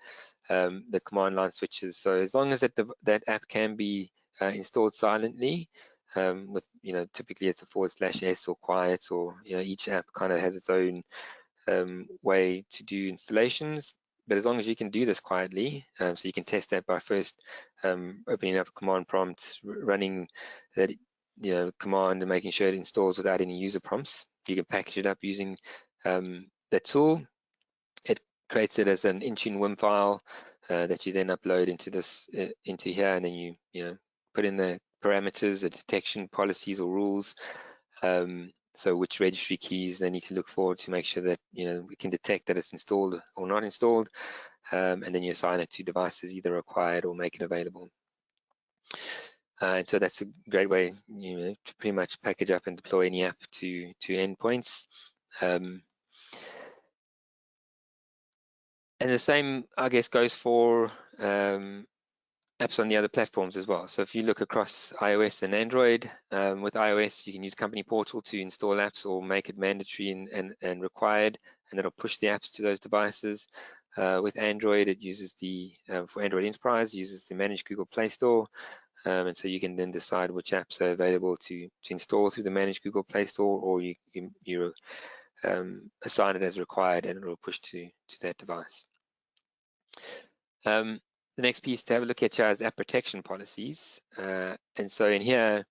the command line switches. So as long as that app can be installed silently, with typically it's a /s or quiet, or each app kind of has its own way to do installations. But as long as you can do this quietly, so you can test that by first opening up a command prompt, running that command and making sure it installs without any user prompts. You can package it up using that tool. It creates it as an Intune Wim file that you then upload into here, and then you put in the parameters, the detection policies or rules. So which registry keys they need to look for to make sure that we can detect that it's installed or not installed, and then you assign it to devices either required or make it available. And so that's a great way to pretty much package up and deploy any app to endpoints. And the same, I guess, goes for apps on the other platforms as well. So if you look across iOS and Android, with iOS you can use Company Portal to install apps or make it mandatory and required, and it'll push the apps to those devices. With Android, it uses for Android Enterprise, uses the managed Google Play Store, and so you can then decide which apps are available to install through the managed Google Play Store, or you assign it as required and it will push to that device. The next piece to have a look at is app protection policies, and so in here,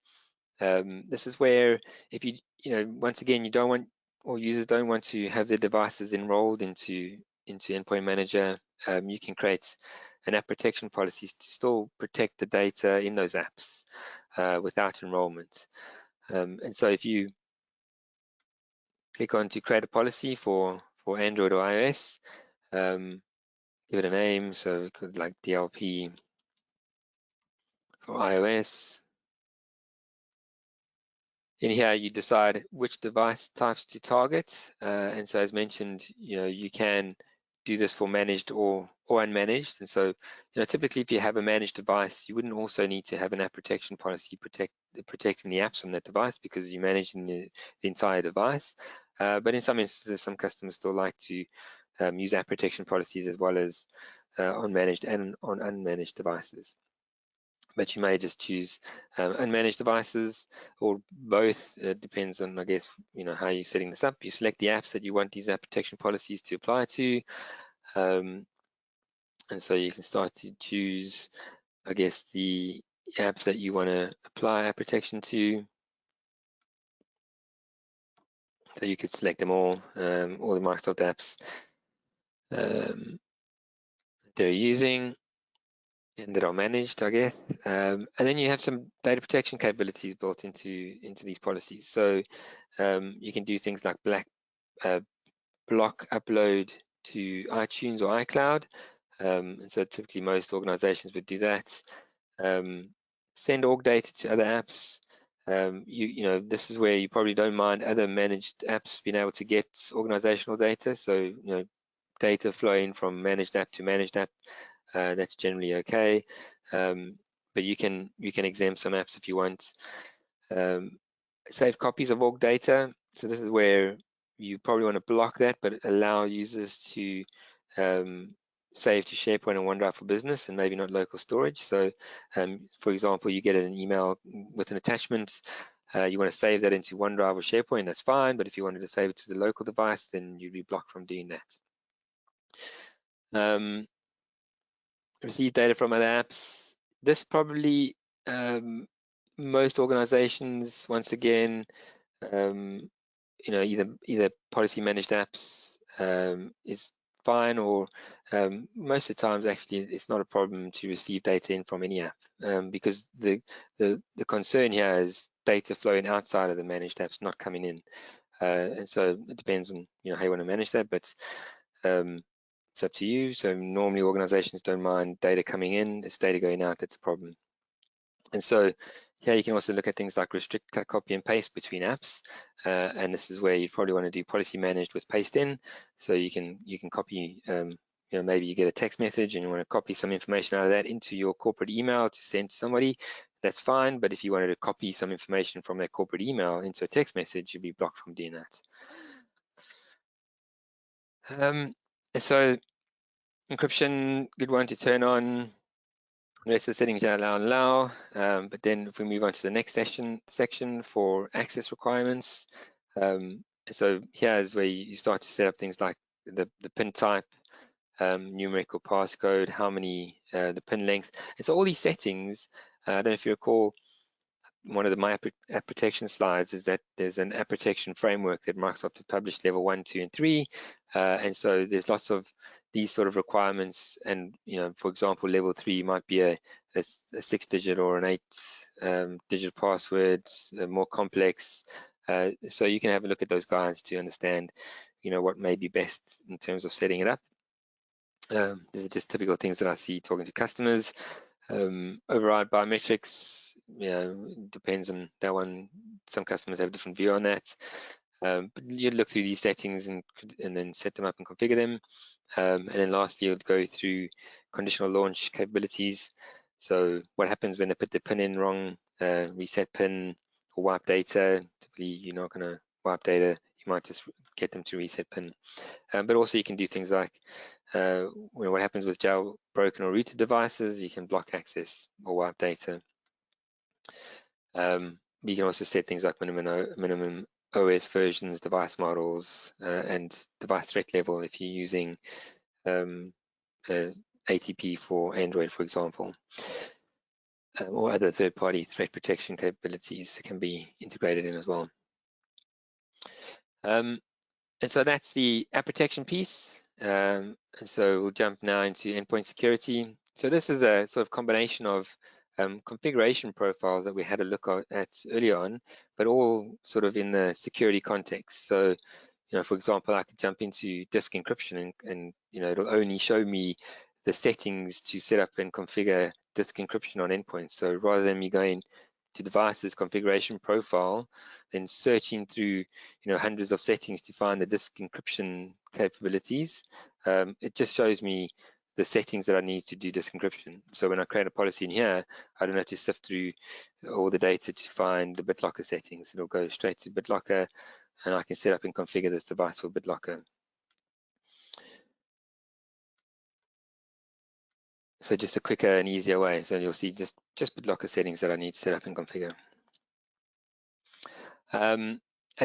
this is where if once again you don't want, or users don't want to have their devices enrolled into Endpoint Manager, you can create an app protection policy to still protect the data in those apps without enrollment. And so if you click on to create a policy for Android or iOS, give it a name, so it could like DLP for iOS. In here, you decide which device types to target, and so as mentioned, you can do this for managed or unmanaged. And so, typically, if you have a managed device, you wouldn't also need to have an app protection policy protecting the apps on that device because you're managing the entire device. But in some instances, some customers still like to use app protection policies as well as on managed and on unmanaged devices. But you may just choose unmanaged devices or both. It depends on, I guess, how you're setting this up. You select the apps that you want these app protection policies to apply to. And so you can start to choose, I guess, the apps that you want to apply app protection to. So you could select them all the Microsoft apps they're using and that are managed, I guess. And then you have some data protection capabilities built into these policies. So you can do things like block upload to iTunes or iCloud. And so typically most organizations would do that. Send org data to other apps. This is where you probably don't mind other managed apps being able to get organizational data. So, data flowing from managed app to managed app, that's generally okay. But you can exempt some apps if you want. Save copies of org data. So this is where you probably want to block that, but allow users to save to SharePoint and OneDrive for Business, and maybe not local storage. So, for example, you get an email with an attachment. You want to save that into OneDrive or SharePoint, that's fine. But if you wanted to save it to the local device, then you'd be blocked from doing that. Receive data from other apps. This probably most organizations, once again, either policy managed apps is fine, or most of the times actually it's not a problem to receive data in from any app, because the concern here is data flowing outside of the managed apps, not coming in, and so it depends on how you want to manage that, but it's up to you. So normally organizations don't mind data coming in, it's data going out that's a problem. And so here you can also look at things like restrict, copy and paste between apps, and this is where you probably want to do policy managed with paste in. So you can copy, maybe you get a text message and you want to copy some information out of that into your corporate email to send to somebody, that's fine. But if you wanted to copy some information from that corporate email into a text message, you'd be blocked from doing that. And so encryption, good one to turn on. The rest of the settings are allow, but then if we move on to the next section for access requirements, so here is where you start to set up things like the PIN type, numerical passcode, how many, the PIN length. And so all these settings, I don't know if you recall, one of the My App Protection slides is that there's an app protection framework that Microsoft have published level 1, 2, and 3. And so there's lots of these sort of requirements. And, for example, level 3 might be a 6-digit or an 8-digit password, more complex. So you can have a look at those guides to understand, what may be best in terms of setting it up. These are just typical things that I see talking to customers. Override biometrics, depends on that one. Some customers have a different view on that. But you'd look through these settings and then set them up and configure them. And then lastly, you'd go through conditional launch capabilities. So what happens when they put the PIN in wrong, reset PIN or wipe data? Typically, you're not going to wipe data. You might just get them to reset PIN. But also you can do things like what happens with jailbroken or rooted devices, you can block access or wipe data. You can also set things like minimum OS versions, device models, and device threat level if you're using ATP for Android, for example, or other third-party threat protection capabilities that can be integrated in as well. And so that's the app protection piece. And so we'll jump now into endpoint security. So this is a sort of combination of configuration profiles that we had a look at earlier on, but all sort of in the security context. So, for example, I could jump into disk encryption and it'll only show me the settings to set up and configure disk encryption on endpoints. So rather than me going to devices configuration profile, then searching through hundreds of settings to find the disk encryption capabilities, it just shows me the settings that I need to do disk encryption. So when I create a policy in here, I don't have to sift through all the data to find the BitLocker settings. It'll go straight to BitLocker, and I can set up and configure this device for BitLocker. So just a quicker and easier way. So you'll see just BitLocker settings that I need to set up and configure. And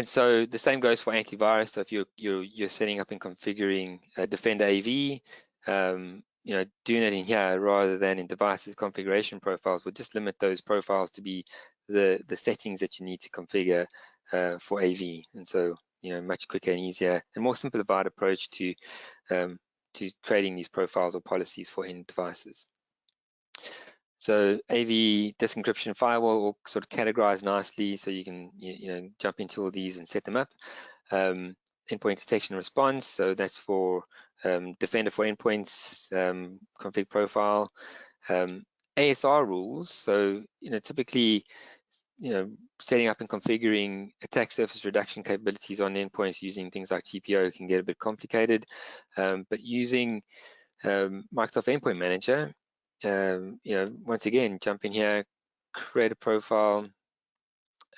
so the same goes for antivirus. So if you're setting up and configuring Defender AV, doing it in here rather than in devices configuration profiles would just limit those profiles to be the settings that you need to configure for AV. And so much quicker and easier and more simplified approach to creating these profiles or policies for end devices. So AV disk encryption firewall will sort of categorize nicely, so you can jump into all these and set them up. Endpoint detection and response, so that's for Defender for endpoints, config profile. ASR rules, so typically setting up and configuring attack surface reduction capabilities on endpoints using things like GPO can get a bit complicated, but using Microsoft Endpoint Manager, once again, jump in here, create a profile,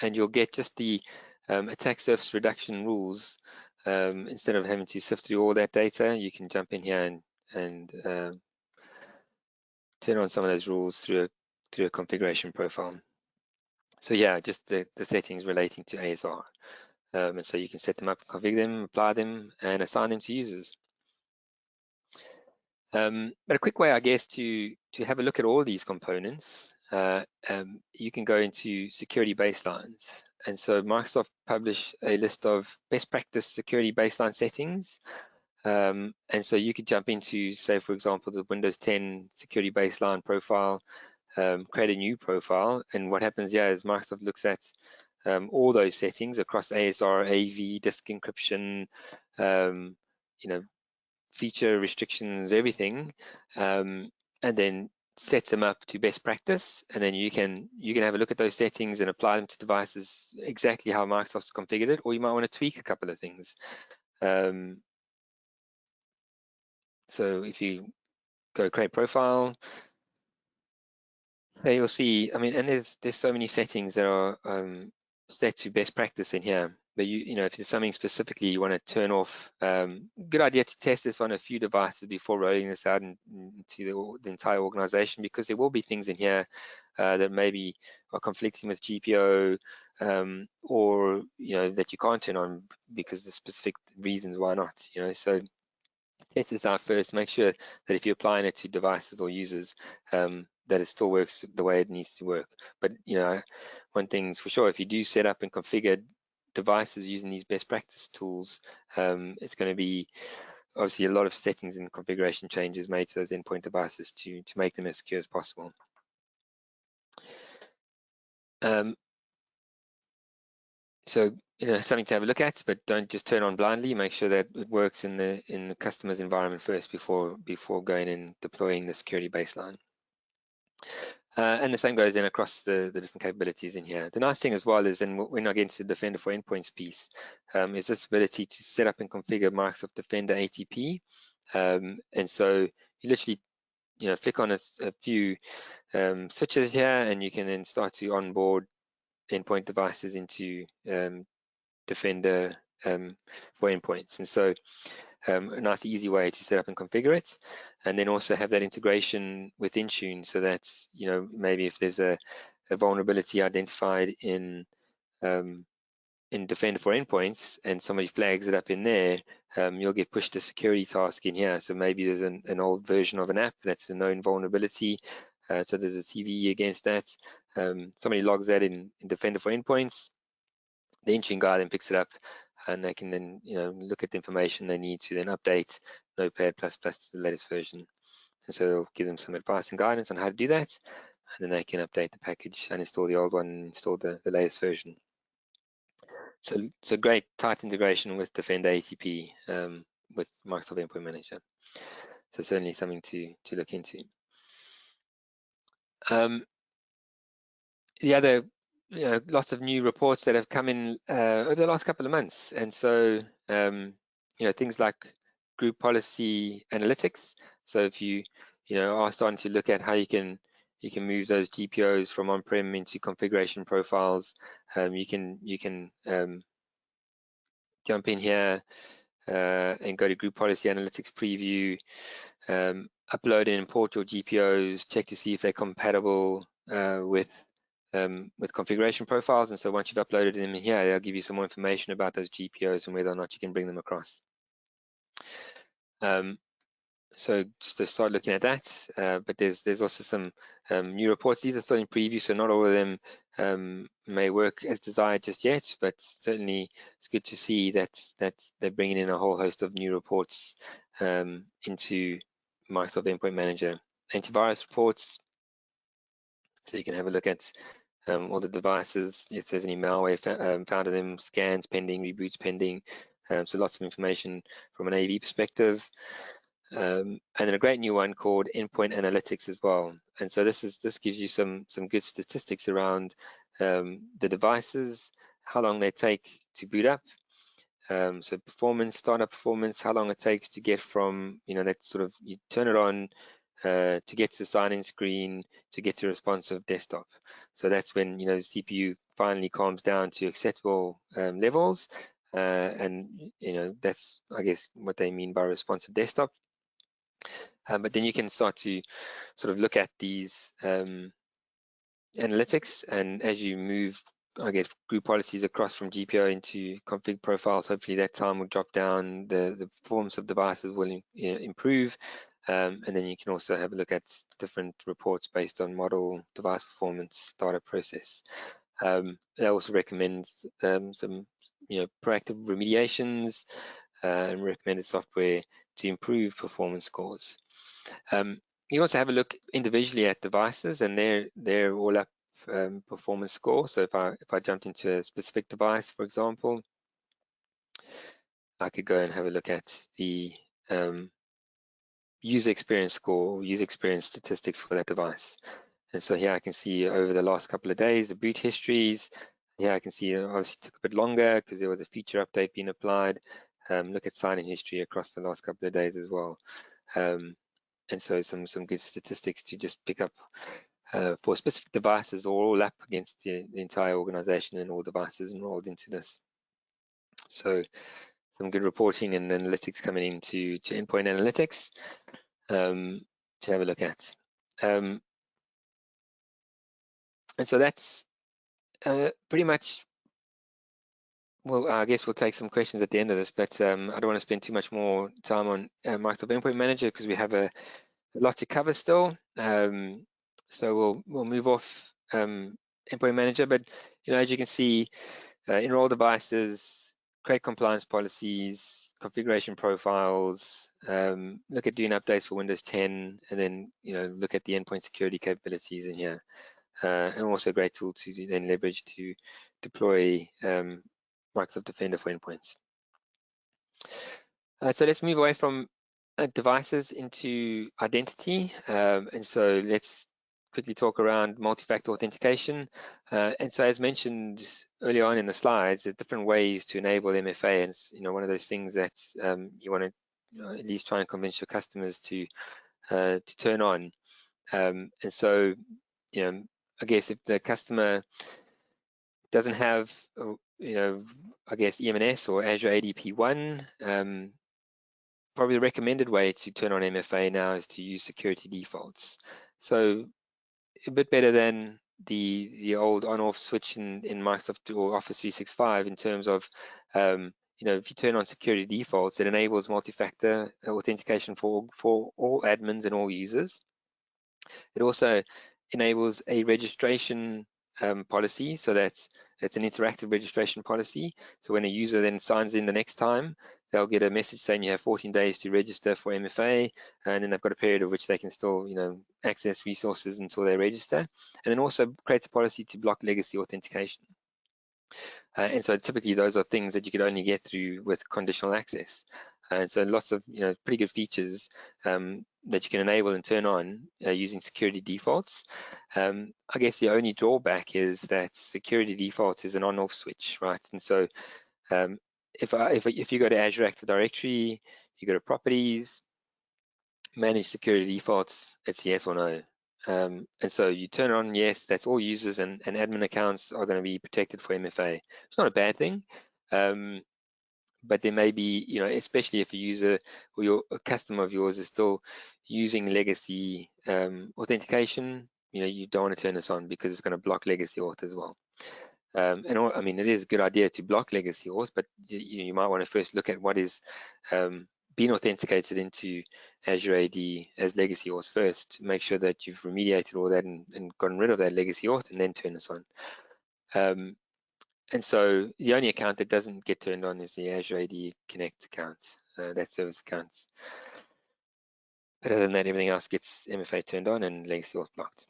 and you'll get just the attack surface reduction rules. Instead of having to sift through all that data, you can jump in here and turn on some of those rules through a configuration profile. So yeah, just the settings relating to ASR. And so you can set them up, configure them, apply them, and assign them to users. But a quick way, I guess, to have a look at all these components, you can go into security baselines. And so Microsoft published a list of best practice security baseline settings. And so you could jump into, say, for example, the Windows 10 security baseline profile, create a new profile. And what happens here is Microsoft looks at all those settings across ASR, AV, disk encryption, feature restrictions, everything, and then set them up to best practice. And then you can have a look at those settings and apply them to devices exactly how Microsoft's configured it, or you might want to tweak a couple of things. So if you go create profile, there you'll see, and there's so many settings that are set to best practice in here. But if there's something specifically you want to turn off, good idea to test this on a few devices before rolling this out into the entire organization, because there will be things in here that maybe are conflicting with GPO, or that you can't turn on because of specific reasons why not. So test this out first. Make sure that if you're applying it to devices or users, that it still works the way it needs to work. But one thing's for sure, if you do set up and configure devices using these best practice tools, it's going to be obviously a lot of settings and configuration changes made to those endpoint devices to make them as secure as possible. So something to have a look at, but don't just turn on blindly. Make sure that it works in the customer's environment first before going and deploying the security baseline. And the same goes then across the different capabilities in here. The nice thing as well is, then when I get into the Defender for Endpoints piece, is this ability to set up and configure Microsoft Defender ATP. And so you literally flick on a few switches here, and you can then start to onboard endpoint devices into Defender for endpoints. And so a nice easy way to set up and configure it, and then also have that integration with Intune, so that maybe if there's a vulnerability identified in Defender for Endpoints and somebody flags it up in there, you'll get pushed a security task in here. So maybe there's an old version of an app that's a known vulnerability, so there's a CVE against that. Somebody logs that in Defender for Endpoints. The Intune guy then picks it up, and they can then look at the information they need to then update Notepad++ to the latest version. And so it'll give them some advice and guidance on how to do that, and then they can update the package and install the old one and install the latest version. So great tight integration with Defender ATP with Microsoft Endpoint Manager. So certainly something to look into. The other lots of new reports that have come in over the last couple of months, and so things like group policy analytics. So if you are starting to look at how you can move those GPOs from on-prem into configuration profiles, you can jump in here and go to group policy analytics preview, upload and import your GPOs, check to see if they're compatible with configuration profiles. And so once you've uploaded them in here, they'll give you some more information about those GPOs and whether or not you can bring them across. So just to start looking at that, but there's also some new reports. These are still in preview, so not all of them may work as desired just yet, but certainly it's good to see that they're bringing in a whole host of new reports into Microsoft Endpoint Manager. Antivirus reports, so you can have a look at all the devices, if there's any malware found in them, scans pending, reboots pending, so lots of information from an AV perspective. and then a great new one called Endpoint Analytics as well. And so this gives you some good statistics around the devices, how long they take to boot up, so performance, startup performance, how long it takes to get from, that sort of, you turn it on to get to the sign-in screen, to get to responsive desktop. So that's when, the CPU finally calms down to acceptable levels. And, that's, I guess, what they mean by responsive desktop. But then you can start to sort of look at these analytics, and as you move, I guess, group policies across from GPO into config profiles, hopefully that time will drop down, the performance of devices will improve, and then you can also have a look at different reports based on model, device performance, startup process. They also recommend some proactive remediations and recommended software to improve performance scores. You also have a look individually at devices, and they're all up performance score. So if I jumped into a specific device, for example, I could go and have a look at the user experience score, user experience statistics for that device. And so here I can see over the last couple of days the boot histories. Here I can see it obviously took a bit longer because there was a feature update being applied. Look at sign-in history across the last couple of days as well. And so some good statistics to just pick up for specific devices, or all up against the entire organization and all devices enrolled into this. So some good reporting and analytics coming into endpoint analytics to have a look at. And so that's pretty much, well, I guess we'll take some questions at the end of this, but I don't want to spend too much more time on Microsoft Endpoint Manager because we have a lot to cover still. So we'll move off Endpoint Manager, but as you can see, enroll devices, create compliance policies, configuration profiles, look at doing updates for Windows 10, and then look at the endpoint security capabilities in here. And also a great tool to then leverage to deploy Microsoft Defender for endpoints. So let's move away from devices into identity, and so let's quickly talk around multi-factor authentication. And so as mentioned early on in the slides, there's different ways to enable MFA, and it's one of those things that you want to at least try and convince your customers to turn on. And so I guess if the customer doesn't have I guess EMS or Azure ATP 1, probably the recommended way to turn on MFA now is to use security defaults. So a bit better than the old on-off switch in Microsoft or Office 365 in terms of, if you turn on security defaults, it enables multi-factor authentication for all admins and all users. It also enables a registration policy, so it's an interactive registration policy. So when a user then signs in the next time, they'll get a message saying you have 14 days to register for MFA, and then they've got a period of which they can still access resources until they register. And then also creates a policy to block legacy authentication. And so typically those are things that you could only get through with conditional access. And so lots of pretty good features that you can enable and turn on using security defaults. I guess the only drawback is that security defaults is an on-off switch, right? And so if you go to Azure Active Directory, you go to Properties, Manage Security Defaults, it's yes or no. And so you turn it on, yes, that's all users and admin accounts are going to be protected for MFA. It's not a bad thing. But there may be, especially if a user or a customer of yours is still using legacy authentication, you don't want to turn this on because it's going to block legacy auth as well. And I mean, it is a good idea to block legacy auth, but you might want to first look at what is being authenticated into Azure AD as legacy auth first, to make sure that you've remediated all that and gotten rid of that legacy auth, and then turn this on. And so the only account that doesn't get turned on is the Azure AD Connect account, that service accounts. But other than that, everything else gets MFA turned on and legacy auth blocked.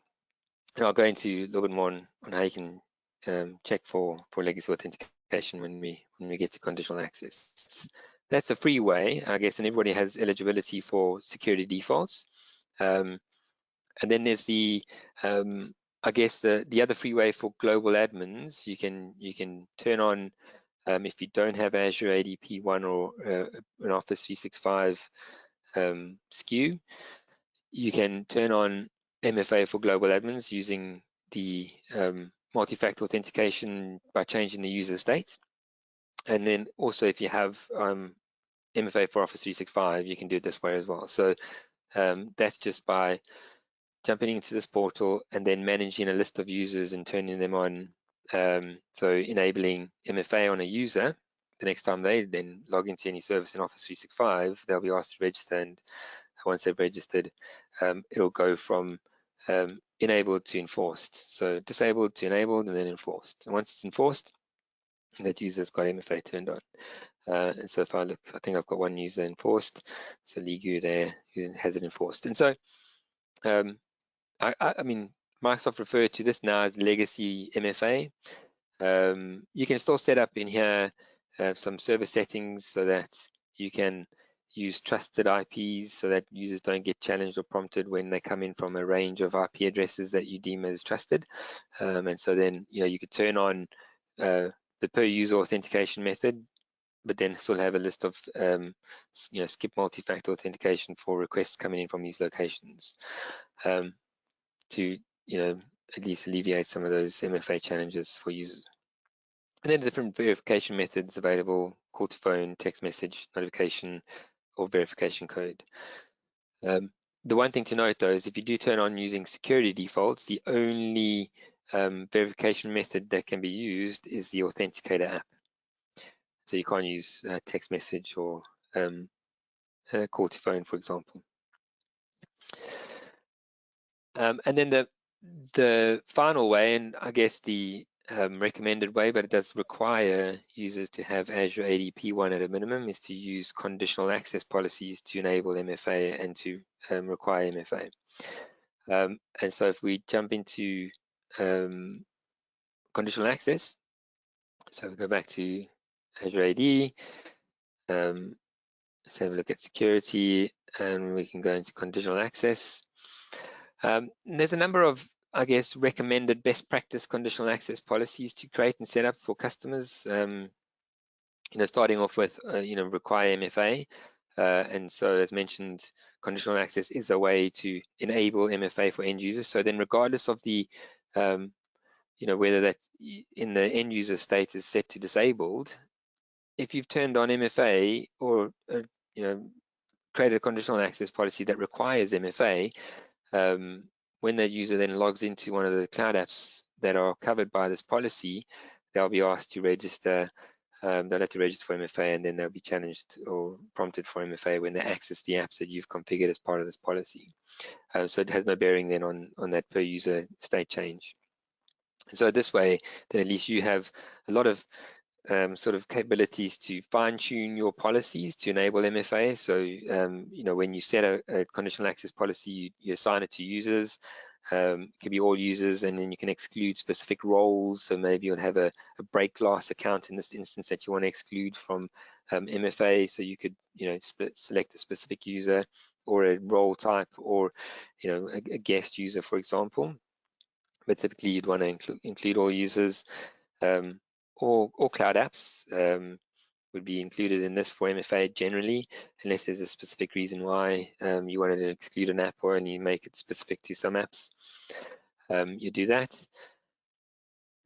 And I'll go into a little bit more on how you can check for legacy authentication when we get to conditional access. that's a free way, I guess, and everybody has eligibility for security defaults. And then there's the, I guess, the other free way for global admins. You can turn on, if you don't have Azure ADP 1 or an Office 365 SKU, you can turn on MFA for global admins using the multi-factor authentication by changing the user state. And then also, if you have MFA for Office 365, you can do it this way as well. So that's just by jumping into this portal and then managing a list of users and turning them on. So enabling MFA on a user, the next time they then log into any service in Office 365, they'll be asked to register, and once they've registered, it'll go from enabled to enforced. So disabled to enabled and then enforced. And once it's enforced, that user's got MFA turned on. And so if I look, I think I've got one user enforced, so Ligu there has it enforced. And so I mean, Microsoft refer to this now as legacy MFA. You can still set up in here some server settings so that you can use trusted IPs so that users don't get challenged or prompted when they come in from a range of IP addresses that you deem as trusted. And so then, you could turn on the per user authentication method, but then still have a list of skip multi-factor authentication for requests coming in from these locations to at least alleviate some of those MFA challenges for users. And then different verification methods available: call to phone, text message, notification, or verification code. The one thing to note though is if you do turn on using security defaults, the only verification method that can be used is the Authenticator app. So you can't use text message or call to phone, for example. And then the final way, and I guess the recommended way, but it does require users to have Azure ADP 1 at a minimum, is to use conditional access policies to enable MFA and to require MFA. And so if we jump into conditional access, so we go back to Azure AD, let's have a look at security, and we can go into conditional access. There's a number of, I guess, recommended best practice conditional access policies to create and set up for customers. Starting off with, require MFA. And so as mentioned, conditional access is a way to enable MFA for end users. So then regardless of the, whether that in the end user state is set to disabled, if you've turned on MFA or, created a conditional access policy that requires MFA, when that user then logs into one of the cloud apps that are covered by this policy, they'll be asked to register. They'll have to register for MFA, and then they'll be challenged or prompted for MFA when they access the apps that you've configured as part of this policy. So it has no bearing then on that per user state change. And so this way, then at least you have a lot of sort of capabilities to fine-tune your policies to enable MFA. So, when you set a conditional access policy, you assign it to users. It can be all users, and then you can exclude specific roles. So maybe you'll have a break glass account in this instance that you want to exclude from MFA. So you could, select a specific user or a role type, or, a guest user, for example. But typically you'd want to include all users. Or cloud apps would be included in this for MFA generally, unless there's a specific reason why you wanted to exclude an app or only make it specific to some apps. You do that.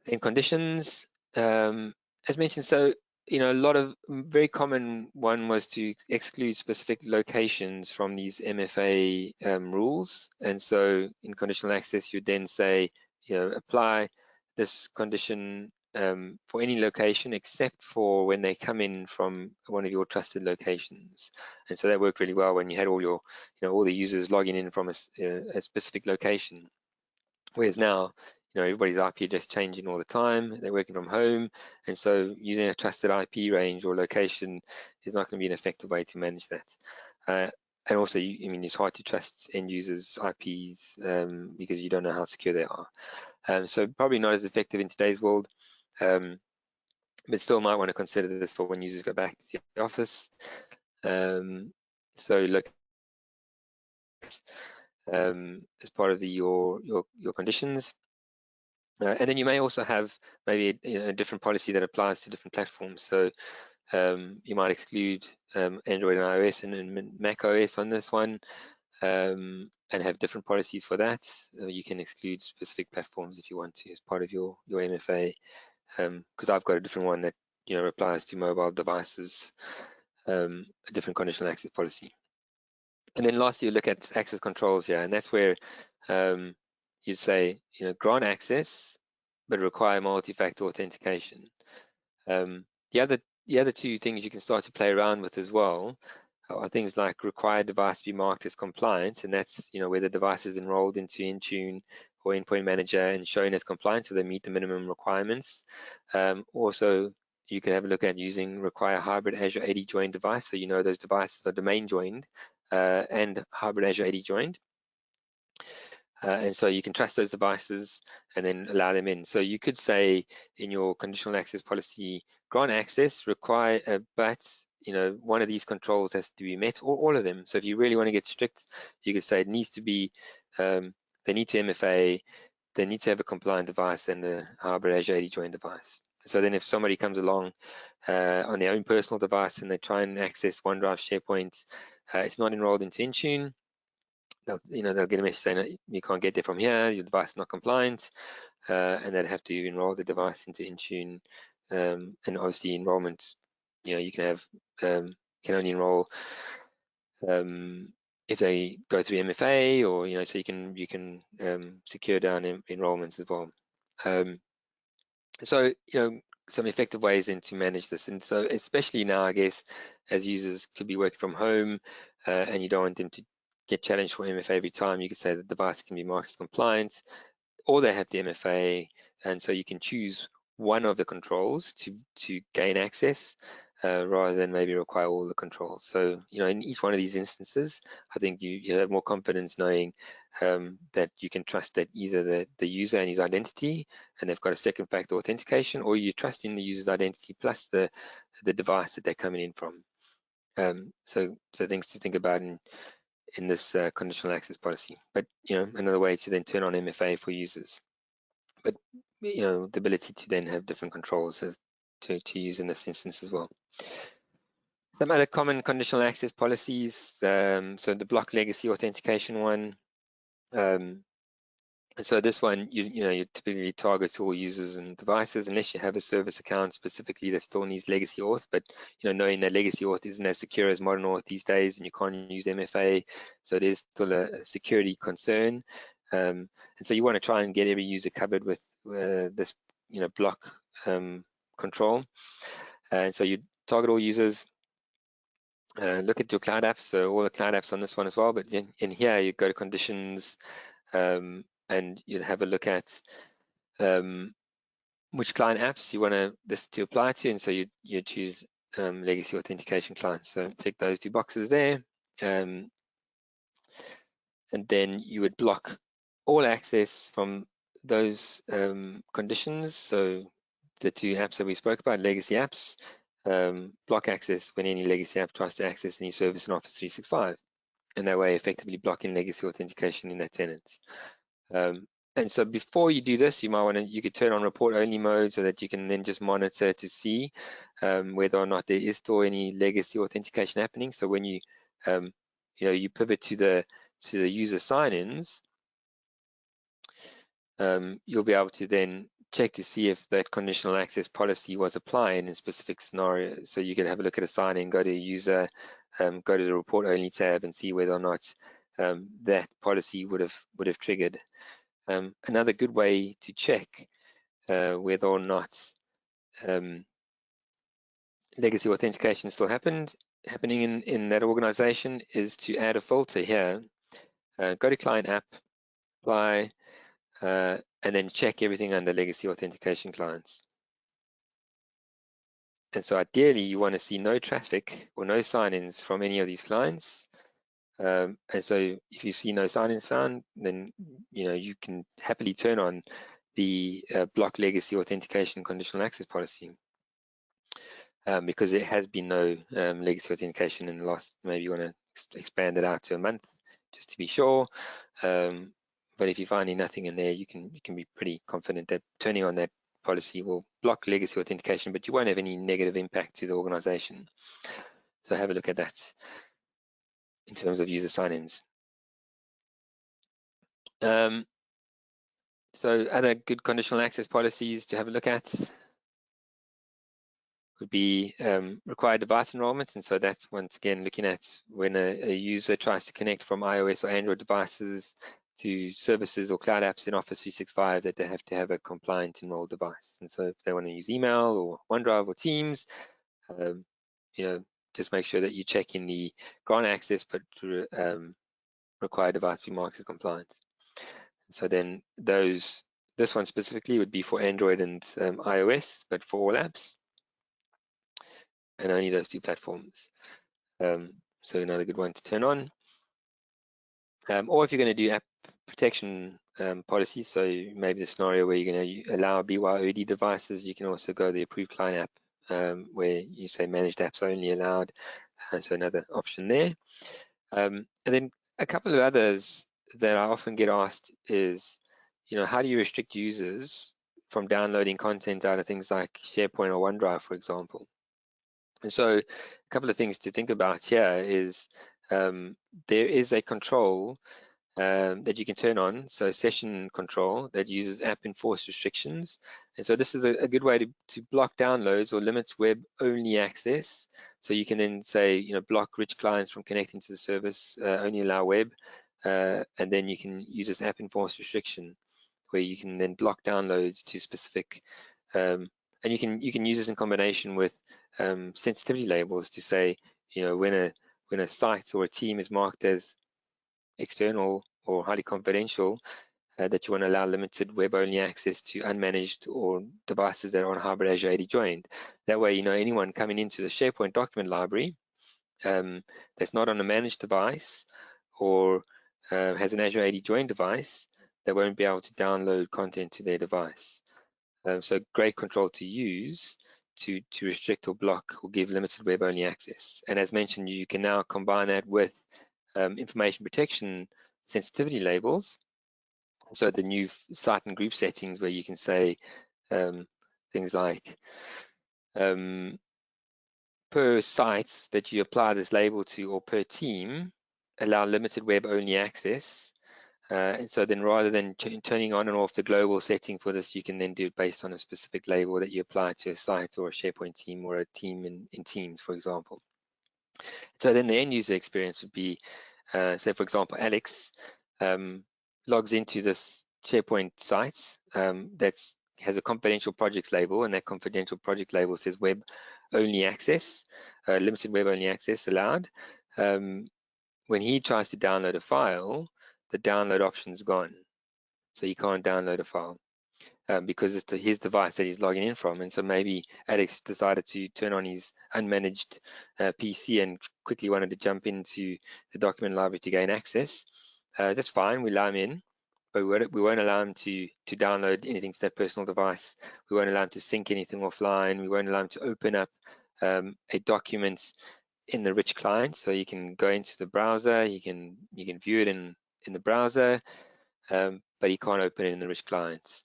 In conditions, as mentioned, so a lot of very common one was to exclude specific locations from these MFA rules. And so in conditional access, you'd then say, apply this condition for any location except for when they come in from one of your trusted locations. And so that worked really well when you had all your, all the users logging in from a specific location. Whereas now, everybody's IP address changing all the time. They're working from home, and so using a trusted IP range or location is not going to be an effective way to manage that. And also, it's hard to trust end users' IPs because you don't know how secure they are. So probably not as effective in today's world. but still might want to consider this for when users go back to the office. So look as part of your conditions. And then you may also have maybe a different policy that applies to different platforms. So you might exclude Android and iOS and Mac OS on this one, and have different policies for that. You can exclude specific platforms if you want to as part of your MFA, because I've got a different one that applies to mobile devices, a different conditional access policy. And then lastly, you look at access controls here, and that's where you'd say, grant access, but require multi-factor authentication. The other two things you can start to play around with as well are things like require device to be marked as compliant, and that's where the device is enrolled into Intune or Endpoint Manager and shown as compliant, so they meet the minimum requirements. Also, you can have a look at using require hybrid Azure AD joined device, so those devices are domain joined and hybrid Azure AD joined. And so you can trust those devices and then allow them in. So you could say in your conditional access policy, grant access, require, but one of these controls has to be met, or all of them. So if you really want to get strict, you could say it needs to be, they need to MFA, they need to have a compliant device and a hybrid Azure AD joined device. So then if somebody comes along on their own personal device and they try and access OneDrive, SharePoint, it's not enrolled into Intune, they'll get a message saying you can't get there from here, your device is not compliant, and they'd have to enroll the device into Intune. And obviously enrollment, you can have, can only enroll if they go through MFA, or so you can secure down enrollments as well. So some effective ways then to manage this, and so especially now, I guess, as users could be working from home and you don't want them to get challenged for MFA every time, you could say the device can be marked as compliant, or they have the MFA, and so you can choose one of the controls to gain access rather than maybe require all the controls. So in each one of these instances, I think you have more confidence knowing that you can trust that either the user and his identity, and they've got a second factor authentication, or you trust in the user's identity plus the device that they're coming in from. So things to think about in this conditional access policy. But another way to then turn on MFA for users. But the ability to then have different controls to use in this instance as well. Some other common conditional access policies. So the block legacy authentication one. And so this one, you typically target all users and devices unless you have a service account specifically that still needs legacy auth. But knowing that legacy auth isn't as secure as modern auth these days, and you can't use MFA, so it is still a security concern. And so you want to try and get every user covered with this, block control. And so you target all users. Look at your cloud apps, so all the cloud apps on this one as well. But in here, you go to conditions. And you'd have a look at which client apps you want this to apply to, and so you choose legacy authentication clients. So tick those two boxes there, and then you would block all access from those conditions. So the two apps that we spoke about, legacy apps, block access when any legacy app tries to access any service in Office 365, and that way effectively blocking legacy authentication in that tenant. And so before you do this, you could turn on report only mode so that you can then just monitor to see whether or not there is still any legacy authentication happening. So when you you pivot to the user sign-ins, you'll be able to then check to see if that conditional access policy was applied in specific scenarios. So you can have a look at a sign-in, go to a user, go to the report only tab and see whether or not that policy would have triggered. Another good way to check whether or not legacy authentication is still happening in that organization is to add a filter here. Go to client app, apply, and then check everything under legacy authentication clients. And so ideally, you want to see no traffic or no sign-ins from any of these clients. And so if you see no sign-ins found, then you can happily turn on the block legacy authentication conditional access policy. because there has been no legacy authentication in the last, maybe you want to expand it out to a month just to be sure. But if you're finding nothing in there, you can be pretty confident that turning on that policy will block legacy authentication, but you won't have any negative impact to the organization. So have a look at that in terms of user sign-ins. So other good conditional access policies to have a look at would be required device enrollment. And so that's once again looking at when a user tries to connect from iOS or Android devices to services or cloud apps in Office 365, that they have to have a compliant enrolled device. And so if they want to use email or OneDrive or Teams, just make sure that you check in the grant access, but required device be marked as compliant. So then this one specifically would be for Android and iOS, but for all apps, and only those two platforms. So another good one to turn on. Or if you're going to do app protection policy, so maybe the scenario where you're going to allow BYOD devices, you can also go the approved client app where you say managed apps only allowed. So another option there. And then a couple of others that I often get asked is, how do you restrict users from downloading content out of things like SharePoint or OneDrive, for example? And so a couple of things to think about here is there is a control that you can turn on, so session control that uses app enforced restrictions. And so this is a good way to block downloads or limit web-only access. So you can then say, block rich clients from connecting to the service, only allow web, and then you can use this app enforced restriction where you can then block downloads to specific, and you can use this in combination with sensitivity labels to say, when a site or a team is marked as external or highly confidential, that you want to allow limited web-only access to unmanaged or devices that are on hybrid Azure AD joined. That way, anyone coming into the SharePoint document library that's not on a managed device or has an Azure AD joined device, they won't be able to download content to their device. So great control to use to restrict or block or give limited web-only access. And as mentioned, you can now combine that with information protection sensitivity labels. So the new site and group settings where you can say things like per site that you apply this label to or per team, allow limited web-only access. And so then rather than turning on and off the global setting for this, you can then do it based on a specific label that you apply to a site or a SharePoint team or a team in Teams, for example. So then the end user experience would be, say for example, Alex logs into this SharePoint site that has a confidential projects label, and that confidential project label says web only access, limited web only access allowed. When he tries to download a file, the download option is gone. So he can't download a file because it's his device that he's logging in from. And so maybe Alex decided to turn on his unmanaged PC and quickly wanted to jump into the document library to gain access. That's fine, we allow him in, but we won't allow him to download anything to that personal device. We won't allow him to sync anything offline. We won't allow him to open up a document in the rich client. So you can go into the browser, you can view it in the browser, but he can't open it in the rich clients.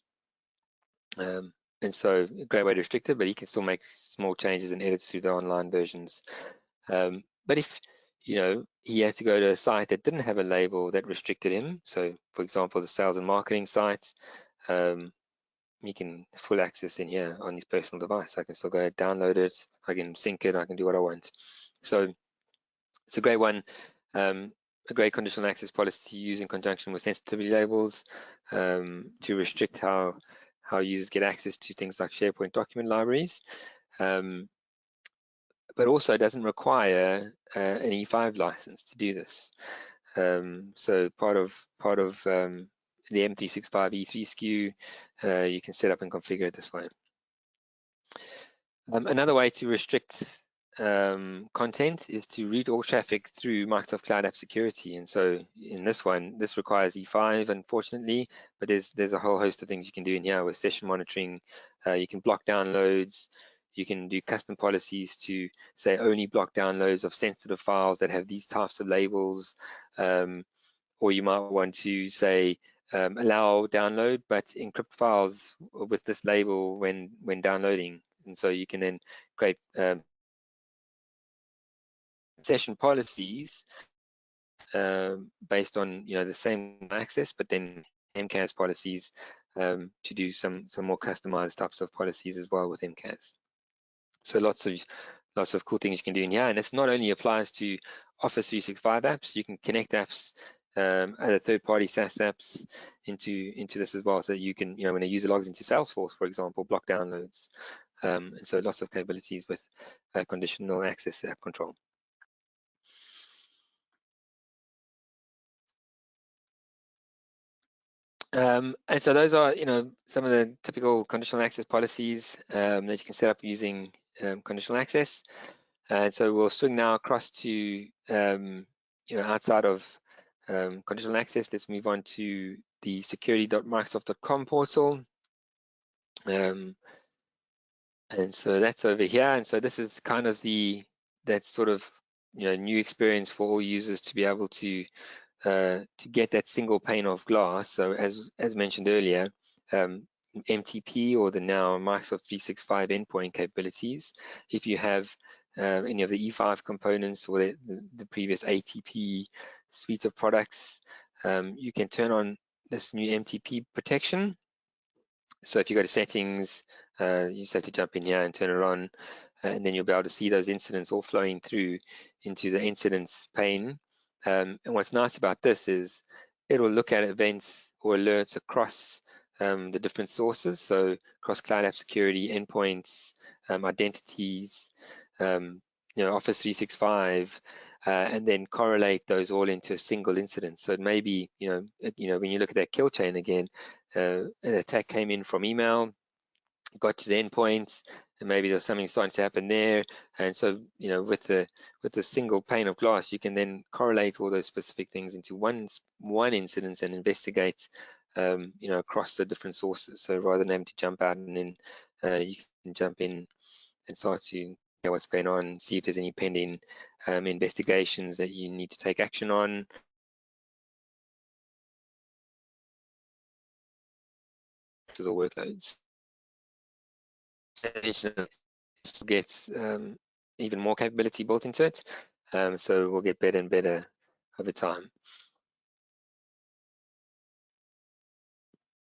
And so a great way to restrict it, but he can still make small changes and edits to the online versions. But if he had to go to a site that didn't have a label that restricted him, so for example the sales and marketing site, he can full access in here on his personal device. I can still go ahead, download it, I can sync it, I can do what I want. So it's a great one, a great conditional access policy to use in conjunction with sensitivity labels to restrict how users get access to things like SharePoint document libraries, but also doesn't require an E5 license to do this. So part of the M365 E3 SKU, you can set up and configure it this way. Another way to restrict content is to route all traffic through Microsoft Cloud App Security. And so in this one, this requires E5, unfortunately, but there's a whole host of things you can do in here with session monitoring. You can block downloads, You can do custom policies to say only block downloads of sensitive files that have these types of labels, or you might want to say allow download but encrypt files with this label when downloading. And so you can then create session policies based on the same access, but then MCAS policies to do some more customized types of policies as well with MCAS. So lots of cool things you can do in here, and this not only applies to Office 365 apps. You can connect apps, other third-party SaaS apps into this as well, so that you can, when a user logs into Salesforce, for example, block downloads. And so lots of capabilities with conditional access app control. And so those are, some of the typical conditional access policies that you can set up using conditional access. And so we'll swing now across to, outside of conditional access. Let's move on to the security.microsoft.com portal. And so that's over here. And so this is kind of that sort of, new experience for all users to be able to get that single pane of glass. So as mentioned earlier, MTP, or the now Microsoft 365 endpoint capabilities, if you have any of the E5 components or the previous ATP suite of products, you can turn on this new MTP protection. So if you go to settings, you just have to jump in here and turn it on, and then you'll be able to see those incidents all flowing through into the incidents pane. And what's nice about this is it will look at events or alerts across the different sources, so across Cloud App Security, endpoints, identities, Office 365, and then correlate those all into a single incident. So it may be, when you look at that kill chain again, an attack came in from email, got to the endpoints, and maybe there's something starting to happen there. And so, with the single pane of glass, you can then correlate all those specific things into one incident and investigate, across the different sources. So rather than having to jump out and then you can jump in and start to know what's going on, see if there's any pending investigations that you need to take action on. Or workloads. Gets even more capability built into it, so we'll get better and better over time.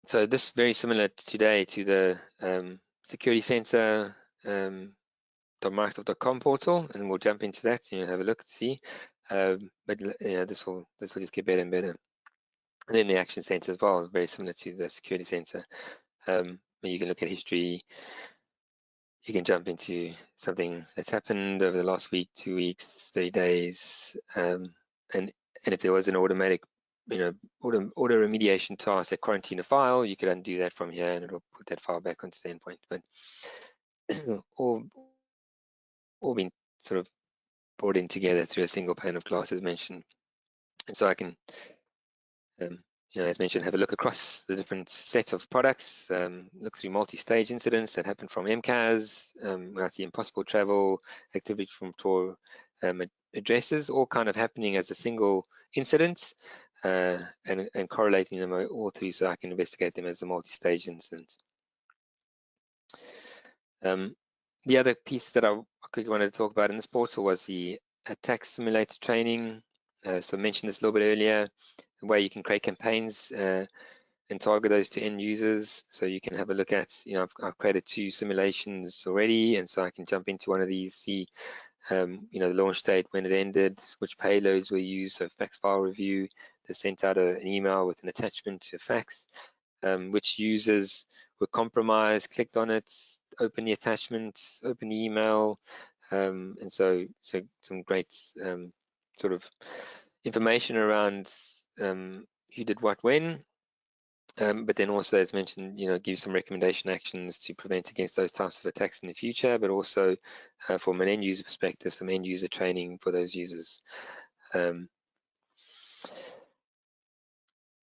So this is very similar today to the Security Center .microsoft.com portal, and we'll jump into that and have a look to see. But this will just get better and better. And then the Action Center as well, very similar to the Security Center. You can look at history. You can jump into something that's happened over the last week, 2 weeks, 30 days, and if there was an automatic, auto remediation task that quarantine a file, you could undo that from here, and it'll put that file back onto the endpoint. But all been sort of brought in together through a single pane of glass, as mentioned. And so I can, as mentioned, have a look across the different sets of products, look through multi-stage incidents that happen from MCAS, where I see impossible travel, activity from Tor addresses, all kind of happening as a single incident, and correlating them all through so I can investigate them as a multi-stage incident. The other piece that I quickly wanted to talk about in this portal was the attack simulator training. So I mentioned this a little bit earlier, where you can create campaigns and target those to end users. So you can have a look at, I've created 2 simulations already, and so I can jump into one of these, see, the launch date, when it ended, which payloads were used, so fax file review. They sent out an email with an attachment to a fax, which users were compromised, clicked on it, open the attachment, open the email, and so some great sort of information around who did what when, but then also, as mentioned, give some recommendation actions to prevent against those types of attacks in the future, but also from an end user perspective, some end user training for those users.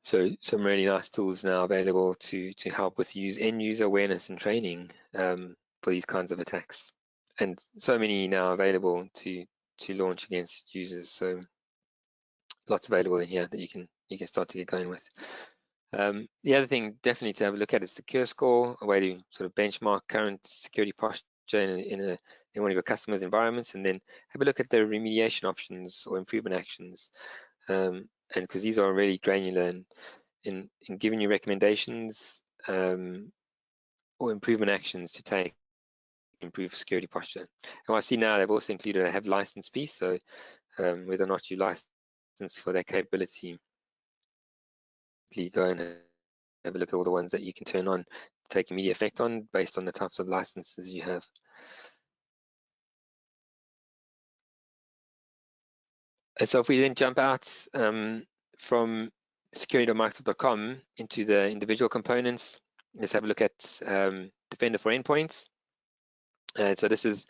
So some really nice tools now available to help with end user awareness and training for these kinds of attacks. and so many now available to launch against users. So lots available in here that you can start to get going with. The other thing definitely to have a look at is Secure Score, a way to sort of benchmark current security posture in one of your customers' environments, and then have a look at the remediation options or improvement actions. And because these are really granular in giving you recommendations or improvement actions to take, improve security posture. And I see now they've also included a have license piece, so whether or not you license for that capability, go and have a look at all the ones that you can turn on, take immediate effect on based on the types of licenses you have. And so if we then jump out from security.microsoft.com into the individual components, let's have a look at Defender for Endpoints. So this is,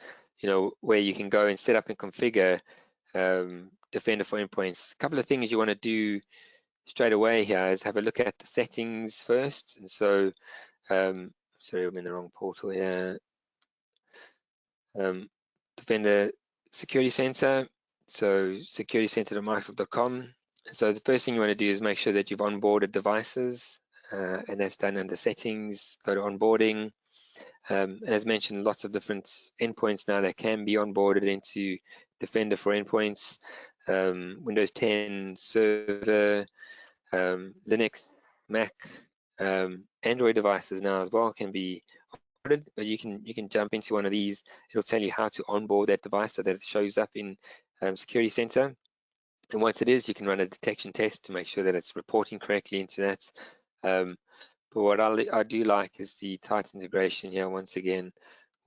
where you can go and set up and configure Defender for Endpoints. A couple of things you want to do straight away here is have a look at the settings first. And so, sorry, I'm in the wrong portal here. Defender Security Center. So securitycenter.microsoft.com. So the first thing you want to do is make sure that you've onboarded devices, and that's done under settings. Go to onboarding. And as mentioned, lots of different endpoints now that can be onboarded into Defender for Endpoints. Windows 10 Server, Linux, Mac, Android devices now as well can be onboarded, but you can jump into one of these. It'll tell you how to onboard that device so that it shows up in Security Center. And once it is, you can run a detection test to make sure that it's reporting correctly into that. But what I do like is the tight integration here once again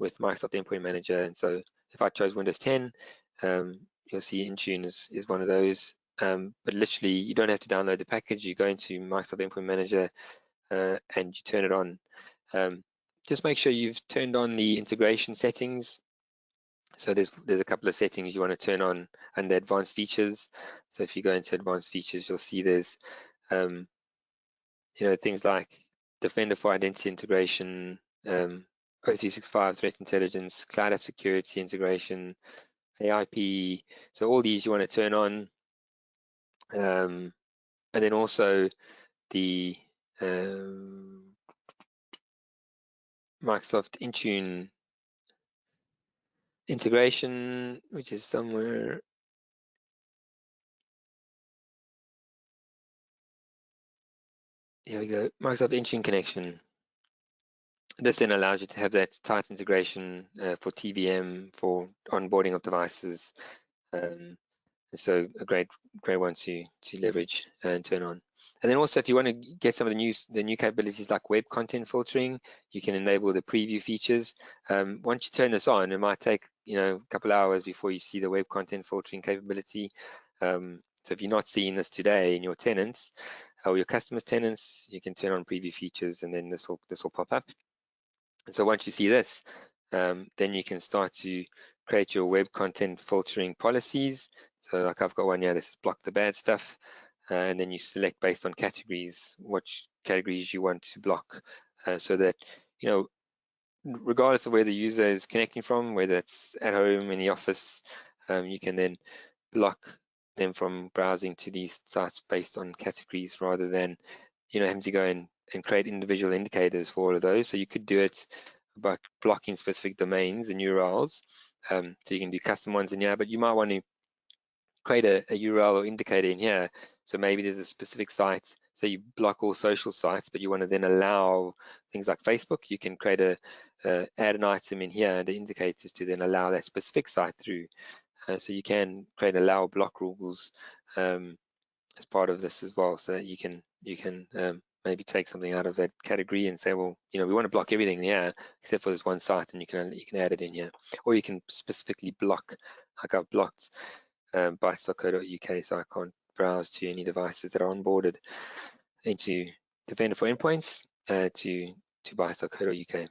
with Microsoft Endpoint Manager. And so if I chose Windows 10, you'll see Intune is one of those. But literally, you don't have to download the package. You go into Microsoft Endpoint Manager and you turn it on. Just make sure you've turned on the integration settings. So there's a couple of settings you want to turn on under advanced features. So if you go into advanced features, you'll see there's things like Defender for Identity Integration, O365 Threat Intelligence, Cloud App Security Integration, AIP. So all these you want to turn on. And then also the Microsoft Intune integration, which is somewhere. Here we go, Microsoft Intune connection. This then allows you to have that tight integration for TVM, for onboarding of devices. So a great one to leverage and turn on. And then also, if you want to get some of the new capabilities like web content filtering, you can enable the preview features. Once you turn this on, it might take a couple hours before you see the web content filtering capability. So if you're not seeing this today in your tenants or your customers' tenants, you can turn on preview features, and then this will pop up. And so once you see this, then you can start to create your web content filtering policies. So like I've got one here, this is block the bad stuff. And then you select based on categories, which categories you want to block, so that, regardless of where the user is connecting from, whether it's at home, in the office, you can then block them from browsing to these sites based on categories rather than, having to go and create individual indicators for all of those. So you could do it by blocking specific domains and URLs. So you can do custom ones in here, but you might want to create a URL or indicator in here. So maybe there's a specific site, so you block all social sites, but you want to then allow things like Facebook. You can create add an item in here, the indicators to then allow that specific site through. So you can create allow block rules as part of this as well, so that you can maybe take something out of that category and say, well, we want to block everything here except for this one site, and you can add it in here, or you can specifically block, like I've blocked bytes.co.uk, so I can't browse to any devices that are onboarded into Defender for Endpoints to bytes.co.uk.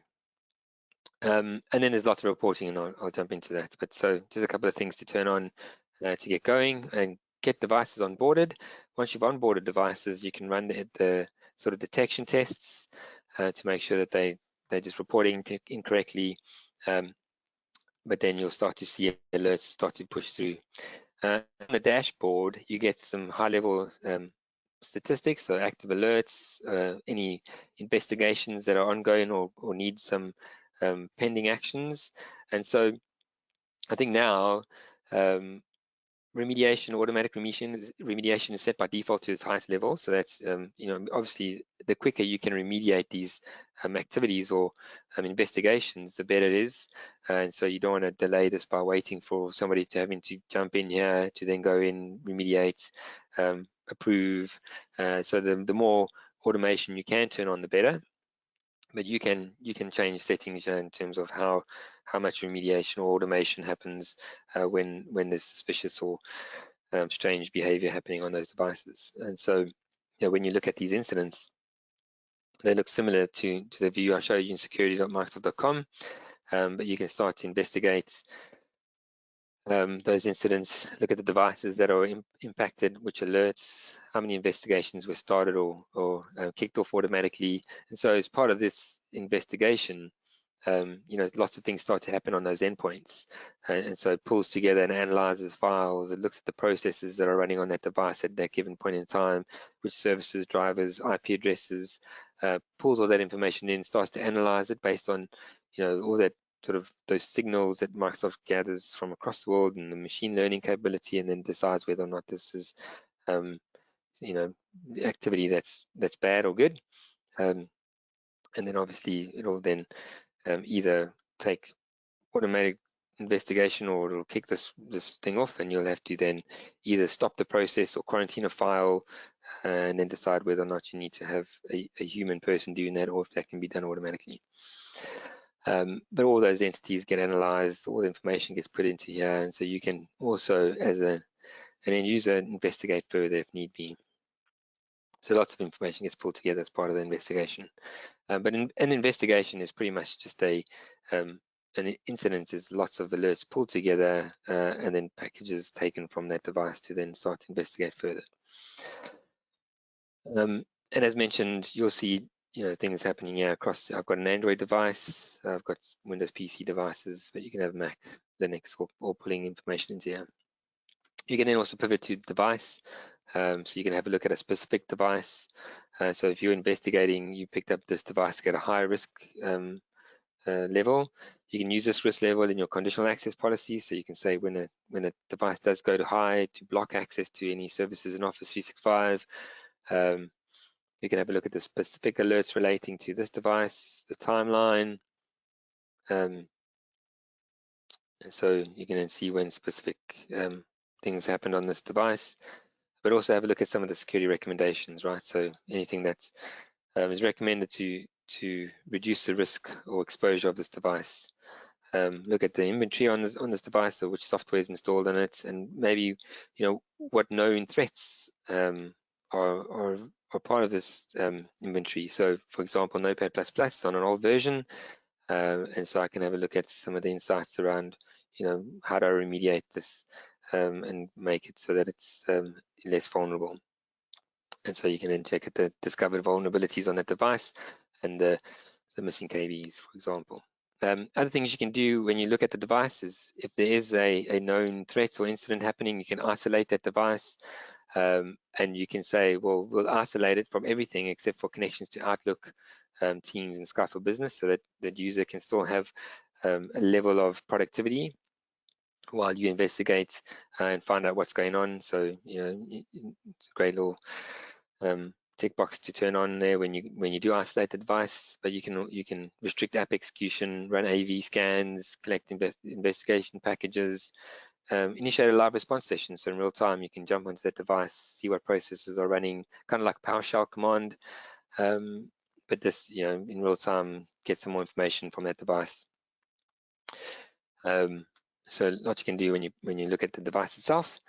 And then there's lots of reporting, and I'll jump into that. But so just a couple of things to turn on to get going and get devices onboarded. Once you've onboarded devices, you can run the sort of detection tests to make sure that they're just reporting incorrectly. but then you'll start to see alerts start to push through. On the dashboard, you get some high-level statistics, so active alerts, any investigations that are ongoing or need some pending actions. And so I think now remediation, automatic remediation is set by default to its highest level. So that's, obviously the quicker you can remediate these activities or investigations, the better it is. And so you don't want to delay this by waiting for somebody to having to jump in here to then go in, remediate, approve. So the more automation you can turn on, the better. But you can change settings in terms of how much remediation or automation happens when there's suspicious or strange behavior happening on those devices. And so when you look at these incidents, they look similar to the view I showed you in security.microsoft.com, but you can start to investigate those incidents, look at the devices that are impacted, which alerts, how many investigations were started or kicked off automatically. And so as part of this investigation, lots of things start to happen on those endpoints. And so it pulls together and analyzes files. It looks at the processes that are running on that device at that given point in time, which services, drivers, IP addresses, pulls all that information in, starts to analyze it based on, all that sort of those signals that Microsoft gathers from across the world and the machine learning capability, and then decides whether or not this is, the activity that's bad or good. And then obviously it'll then either take automatic investigation or it'll kick this thing off, and you'll have to then either stop the process or quarantine a file and then decide whether or not you need to have a human person doing that or if that can be done automatically. But all those entities get analyzed, all the information gets put into here, and so you can also, as an end user, investigate further if need be. So lots of information gets pulled together as part of the investigation. But an investigation is pretty much just an incident is lots of alerts pulled together and then packages taken from that device to then start to investigate further. And as mentioned, you'll see things happening here across. I've got an Android device, I've got Windows PC devices, but you can have Mac, Linux, or pulling information into here. You can then also pivot to device, so you can have a look at a specific device. So if you're investigating, you picked up this device at a high risk level, you can use this risk level in your conditional access policy. So you can say when a device does go to high, to block access to any services in Office 365. You can have a look at the specific alerts relating to this device, the timeline. And so you can then see when specific things happened on this device, but also have a look at some of the security recommendations, right? So anything that is recommended to reduce the risk or exposure of this device. Look at the inventory on this device, or which software is installed on it, and maybe what known threats are part of this inventory. So for example, Notepad++ on an old version, and so I can have a look at some of the insights around how do I remediate this and make it so that it's less vulnerable. And so you can then check at the discovered vulnerabilities on that device and the missing KBs, for example. Other things you can do when you look at the device is if there is a known threat or incident happening, you can isolate that device, and you can say, well, we'll isolate it from everything except for connections to Outlook, Teams, and Skype for Business, so that the user can still have a level of productivity while you investigate and find out what's going on. So it's a great little tick box to turn on there when you do isolate the device. But you can restrict app execution, run AV scans, collect investigation packages, initiate a live response session. So in real time, you can jump onto that device, see what processes are running, kind of like PowerShell command. But this, in real time, get some more information from that device. So lots you can do when you look at the device itself.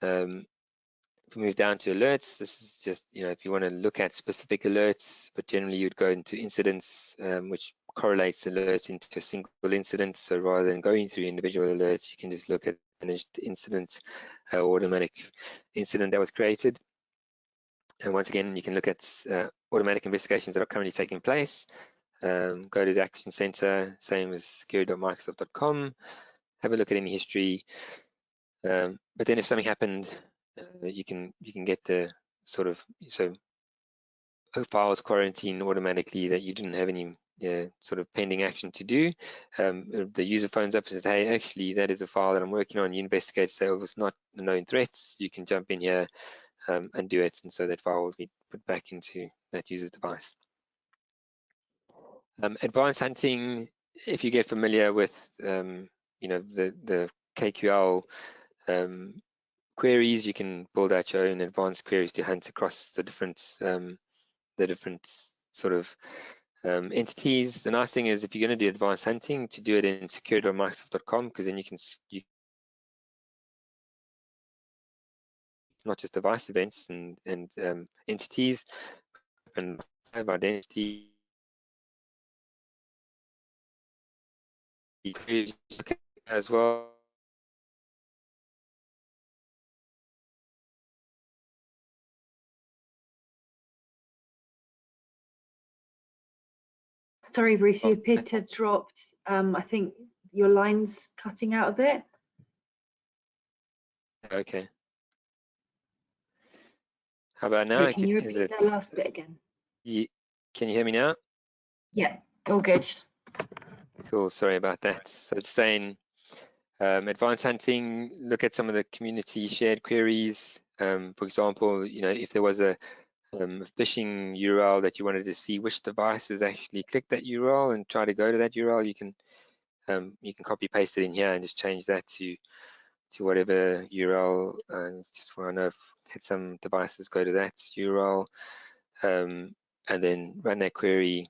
If we move down to alerts, this is just, if you want to look at specific alerts, but generally you'd go into incidents, which correlates alerts into a single incident. So rather than going through individual alerts, you can just look at managed incidents, automatic incident that was created. And once again, you can look at automatic investigations that are currently taking place. go to the Action Center, same as security.microsoft.com, have a look at any history. But then if something happened, you can get the sort of, so files quarantine automatically that you didn't have any sort of pending action to do. The user phones up and says, hey, actually, that is a file that I'm working on. You investigate, say, oh, it's not a known threats. You can jump in here and do it. And so that file will be put back into that user device. Advanced hunting, if you get familiar with, the KQL queries, you can build out your own advanced queries to hunt across the different sort of entities. The nice thing is, if you're going to do advanced hunting, to do it in security.microsoft.com, because then you not just device events and entities, and have identity queries as well. Sorry, Bruce, you appear to have dropped. I think your line's cutting out a bit. Okay. How about now? Sorry, can you repeat that last bit again? Can you hear me now? Yeah, all good. Cool, sorry about that. So it's saying advanced hunting, look at some of the community shared queries. For example, if there was a phishing URL that you wanted to see which devices actually click that URL and try to go to that URL, you can copy paste it in here and just change that to whatever URL. And just want to know if had some devices go to that URL, and then run that query.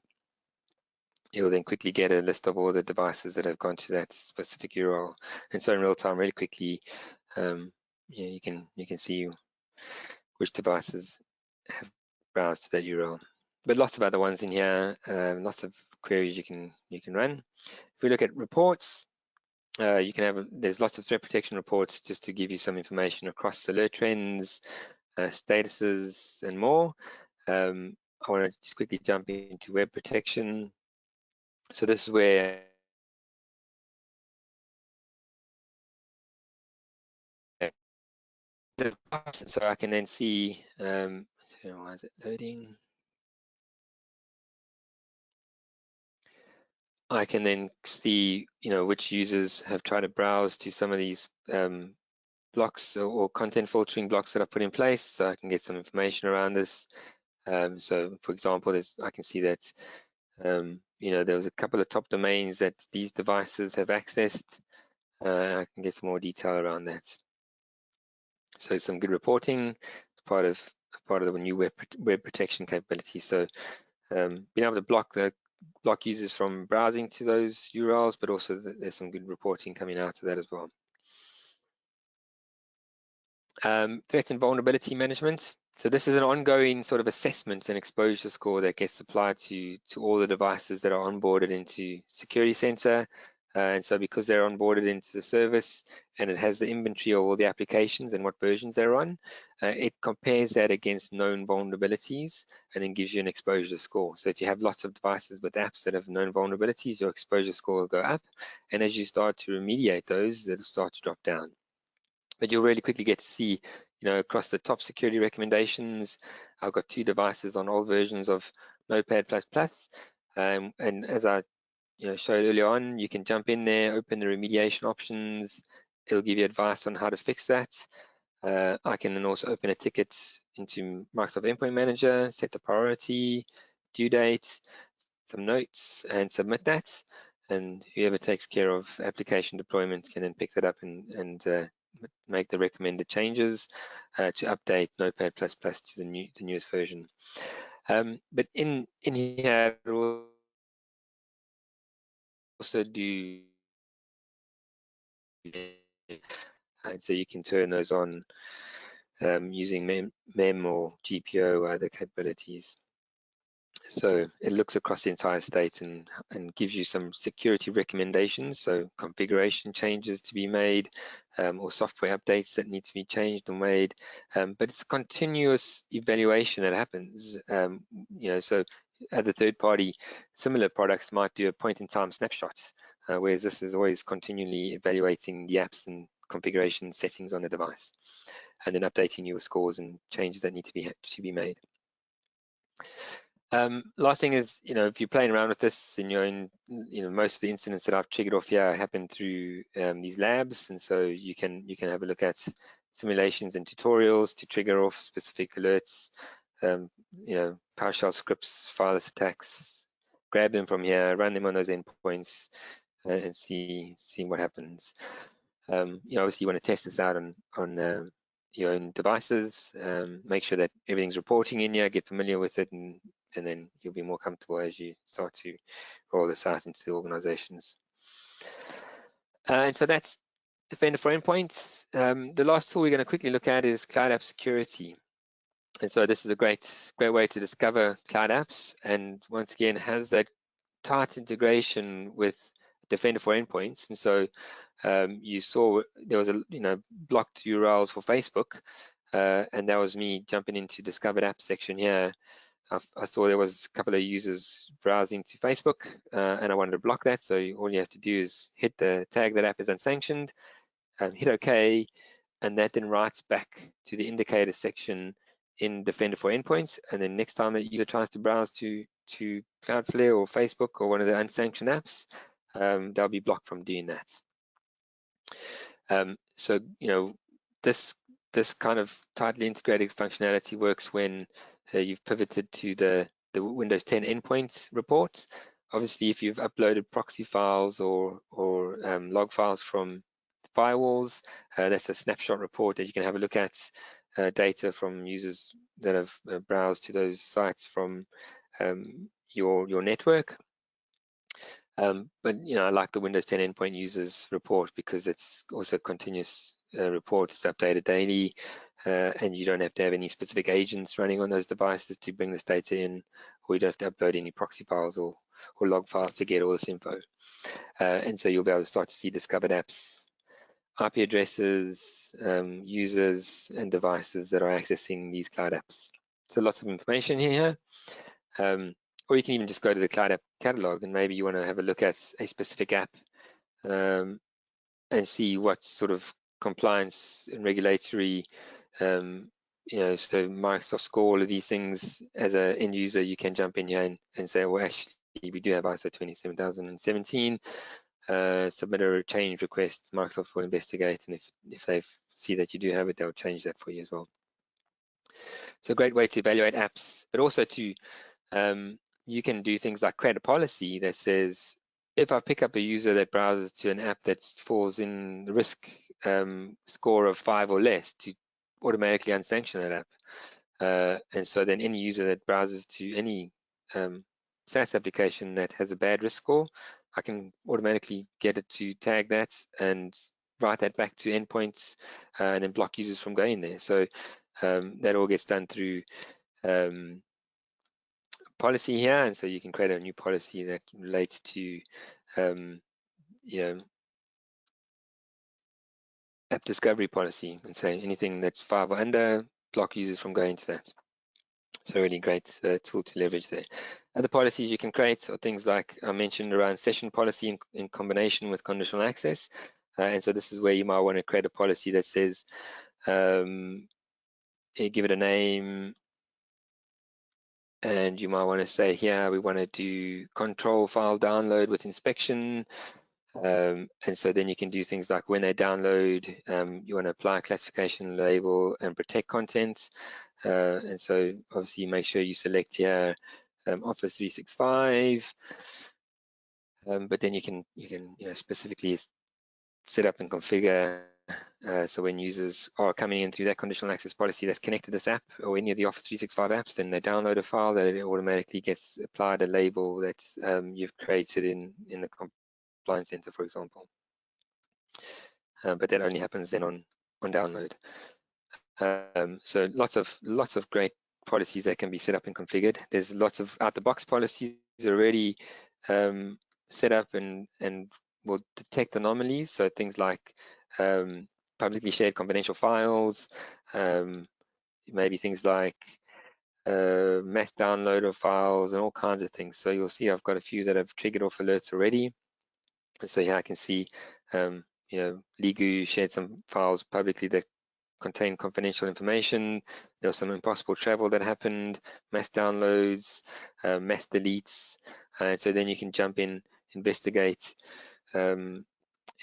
You'll then quickly get a list of all the devices that have gone to that specific URL, and so in real time, really quickly, you can see which devices have browsed to that URL. But lots of other ones in here, lots of queries you can run. If we look at reports, you can have there's lots of threat protection reports just to give you some information across alert trends, statuses, and more. I want to just quickly jump into web protection. So this is where so I can then see, why is it loading? I can then see, which users have tried to browse to some of these blocks or content filtering blocks that I've put in place, so I can get some information around this. So for example, I can see that there was a couple of top domains that these devices have accessed. I can get some more detail around that. So some good reporting, part of the new web protection capability. So being able to block users from browsing to those URLs, but also there's some good reporting coming out of that as well. Threat and vulnerability management. So this is an ongoing sort of assessment and exposure score that gets applied to all the devices that are onboarded into Security Center. And so because they're onboarded into the service and it has the inventory of all the applications and what versions they're on, it compares that against known vulnerabilities and then gives you an exposure score. So if you have lots of devices with apps that have known vulnerabilities, your exposure score will go up. And as you start to remediate those, it'll start to drop down. But you'll really quickly get to see, across the top security recommendations, I've got 2 devices on old versions of Notepad++. And as I showed earlier on, you can jump in there, open the remediation options. It'll give you advice on how to fix that. I can then also open a ticket into Microsoft Endpoint Manager, set the priority, due date, some notes, and submit that. And whoever takes care of application deployment can then pick that up and make the recommended changes to update Notepad++ to the newest version. But in here, also do, and so you can turn those on using MEM or GPO or other capabilities. So it looks across the entire state and gives you some security recommendations, so configuration changes to be made or software updates that need to be changed or made. But it's a continuous evaluation that happens. So other third-party similar products might do a point-in-time snapshots, whereas this is always continually evaluating the apps and configuration settings on the device, and then updating your scores and changes that need to be made. Last thing is, if you're playing around with this and you're in, most of the incidents that I've triggered off here happen through these labs, and so you can have a look at simulations and tutorials to trigger off specific alerts. PowerShell scripts, fileless attacks, grab them from here, run them on those endpoints, and see what happens. Obviously you want to test this out on your own devices, make sure that everything's reporting in here, get familiar with it, and then you'll be more comfortable as you start to roll this out into the organizations. And so that's Defender for Endpoints. The last tool we're going to quickly look at is Cloud App Security. And so this is a great way to discover cloud apps, and once again has that tight integration with Defender for Endpoints. And so you saw there was blocked URLs for Facebook, and that was me jumping into Discovered Apps section here. I saw there was a couple of users browsing to Facebook, and I wanted to block that. So all you have to do is hit the tag that app is unsanctioned, hit OK, and that then writes back to the indicator section in Defender for Endpoints. And then next time that user tries to browse to Cloudflare or Facebook or one of the unsanctioned apps, they'll be blocked from doing that. So this kind of tightly integrated functionality works when you've pivoted to the Windows 10 endpoints report. Obviously, if you've uploaded proxy files or log files from firewalls, that's a snapshot report that you can have a look at, data from users that have browsed to those sites from your network. But I like the Windows 10 endpoint users report because it's also continuous report. It's updated daily, and you don't have to have any specific agents running on those devices to bring this data in, or you don't have to upload any proxy files or log files to get all this info. And so you'll be able to start to see discovered apps, IP addresses, users, and devices that are accessing these cloud apps. So lots of information here. Or you can even just go to the Cloud App Catalog, and maybe you want to have a look at a specific app and see what sort of compliance and regulatory, so Microsoft score all of these things. As an end user, you can jump in here and say, well, actually, we do have ISO 27017. Submit a change request. Microsoft will investigate, and if they see that you do have it, they'll change that for you as well. So a great way to evaluate apps, but also to you can do things like create a policy that says, if I pick up a user that browses to an app that falls in the risk score of 5 or less, to automatically unsanction that app. And so then any user that browses to any SaaS application that has a bad risk score, I can automatically get it to tag that and write that back to endpoints and then block users from going there. So that all gets done through policy here, and so you can create a new policy that relates to app discovery policy and say anything that's 5 or under, block users from going to that. So really great tool to leverage there. Other policies you can create are things like I mentioned around session policy in combination with conditional access. And so this is where you might want to create a policy that says, give it a name, and you might want to say here, we want to do control file download with inspection. And so then you can do things like when they download, you want to apply a classification label and protect content. And so obviously you make sure you select here Office 365, but then you can specifically set up and configure so when users are coming in through that conditional access policy that's connected to this app or any of the Office 365 apps, then they download a file that it automatically gets applied a label that you've created in the Compliance Center, for example. But that only happens then on download. So lots of great policies that can be set up and configured. There's lots of out-the-box policies already set up and will detect anomalies. So things like publicly shared confidential files, maybe things like mass download of files and all kinds of things. So you'll see I've got a few that have triggered off alerts already. And so here I can see, Ligu shared some files publicly that contain confidential information. There was some impossible travel that happened, mass downloads, mass deletes. And so then you can jump in, investigate in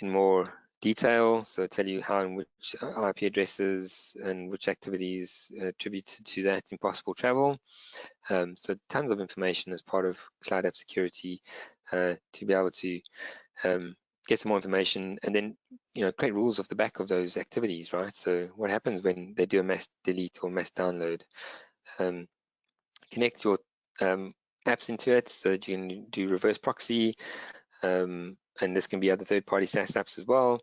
more detail, so tell you how and which IP addresses and which activities attributed to that impossible travel. So tons of information as part of Cloud App Security to be able to get some more information, and then create rules off the back of those activities, right? So what happens when they do a mass delete or mass download? Connect your apps into it so that you can do reverse proxy, and this can be other third-party SaaS apps as well.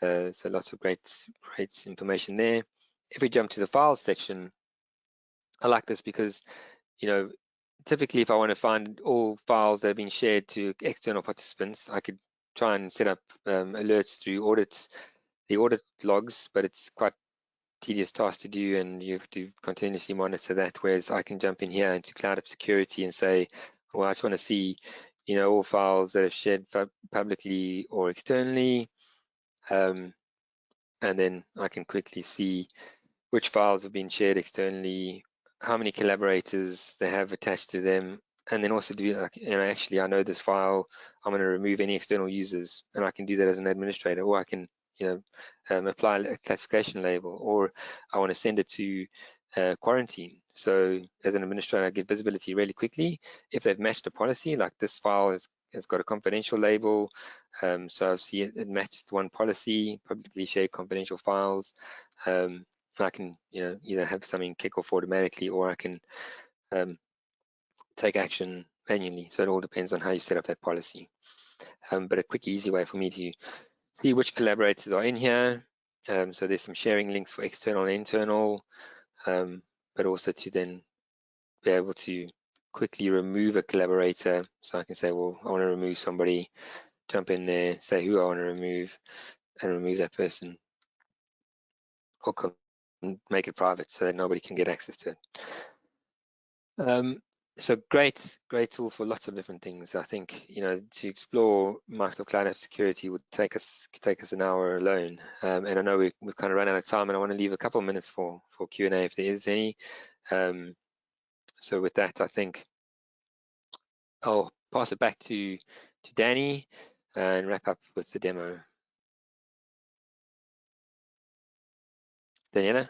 So lots of great information there. If we jump to the files section, I like this because, typically if I want to find all files that have been shared to external participants, I could try and set up alerts through the audit logs, but it's quite tedious task to do, and you have to continuously monitor that. Whereas I can jump in here into Cloud App Security and say, well, I just want to see, all files that are shared publicly or externally, and then I can quickly see which files have been shared externally, how many collaborators they have attached to them, and then also do actually I know this file, I'm going to remove any external users, and I can do that as an administrator, or I can apply a classification label, or I want to send it to quarantine. So as an administrator, I get visibility really quickly if they've matched a policy, like this file has got a confidential label, so I see it matched one policy, publicly shared confidential files. I can either have something kick off automatically, or I can take action manually. So it all depends on how you set up that policy. But a quick, easy way for me to see which collaborators are in here. So there's some sharing links for external and internal, but also to then be able to quickly remove a collaborator. So I can say, well, I want to remove somebody, jump in there, say who I want to remove, and remove that person, or make it private so that nobody can get access to it. So great tool for lots of different things. I think to explore Microsoft Cloud App Security would take us an hour alone. And I know we've kind of run out of time, and I want to leave a couple of minutes for Q&A if there is any. So with that, I think I'll pass it back to Danny and wrap up with the demo. Daniela?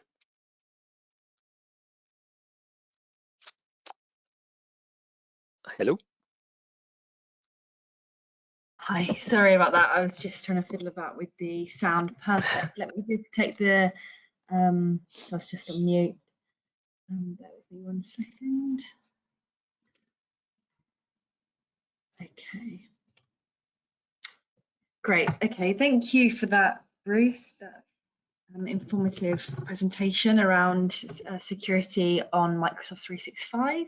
Hello? Hi, sorry about that. I was just trying to fiddle about with the sound. Perfect. Let me just take the, I was just on mute. Bear with me 1 second. Okay. Great. Okay, thank you for that, Bruce. That informative presentation around security on Microsoft 365.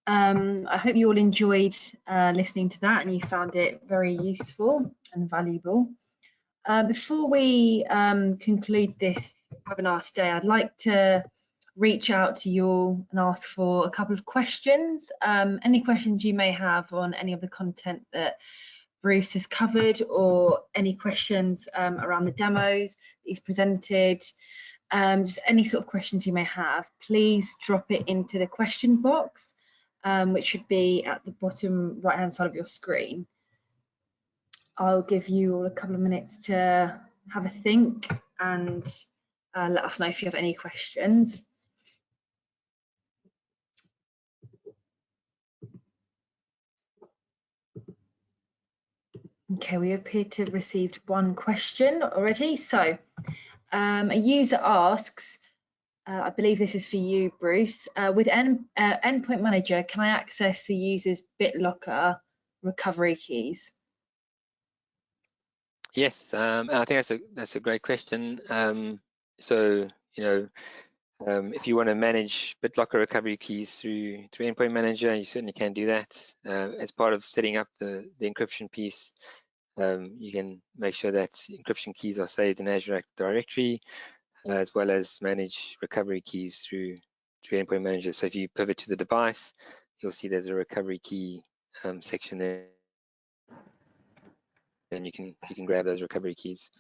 I hope you all enjoyed listening to that and you found it very useful and valuable. Before we conclude this webinar today, I'd like to reach out to you all and ask for a couple of questions. Any questions you may have on any of the content that Bruce has covered, or any questions around the demos that he's presented, just any sort of questions you may have, please drop it into the question box, which should be at the bottom right hand side of your screen. I'll give you all a couple of minutes to have a think and let us know if you have any questions. Okay, we appear to have received one question already. So a user asks, I believe this is for you, Bruce, with Endpoint Manager, can I access the user's BitLocker recovery keys? Yes, I think that's a great question. So if you want to manage BitLocker recovery keys through Endpoint Manager, you certainly can do that. As part of setting up the encryption piece, you can make sure that encryption keys are saved in Azure Active Directory, as well as manage recovery keys through through Endpoint Manager. So if you pivot to the device, you'll see there's a recovery key section there, and you can grab those recovery keys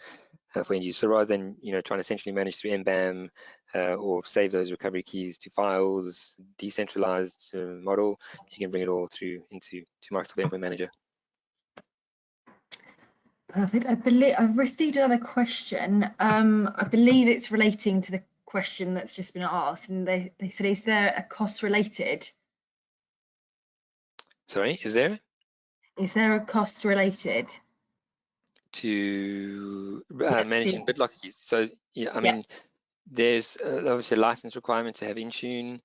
for end use. So rather than trying to centrally manage through MBAM or save those recovery keys to files, decentralized model, you can bring it all through into Microsoft Endpoint Manager. Perfect. I believe I've received another question. I believe it's relating to the question that's just been asked, and they said, is there a cost related? Sorry, is there? Is there a cost related to managing BitLocker keys? So yeah, I mean, there's obviously a license requirement to have Intune,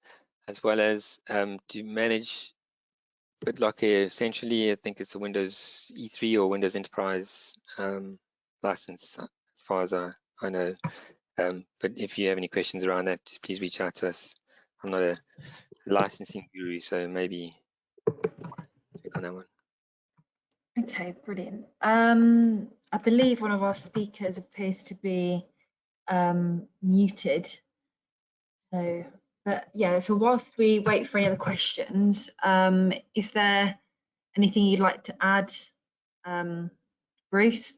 as well as to manage BitLocker. Essentially, I think it's a Windows E3 or Windows Enterprise license, as far as I know. But if you have any questions around that, please reach out to us. I'm not a licensing guru, so maybe check on that one. Okay, brilliant. I believe one of our speakers appears to be muted. So, but yeah, so whilst we wait for any other questions, is there anything you'd like to add, Bruce?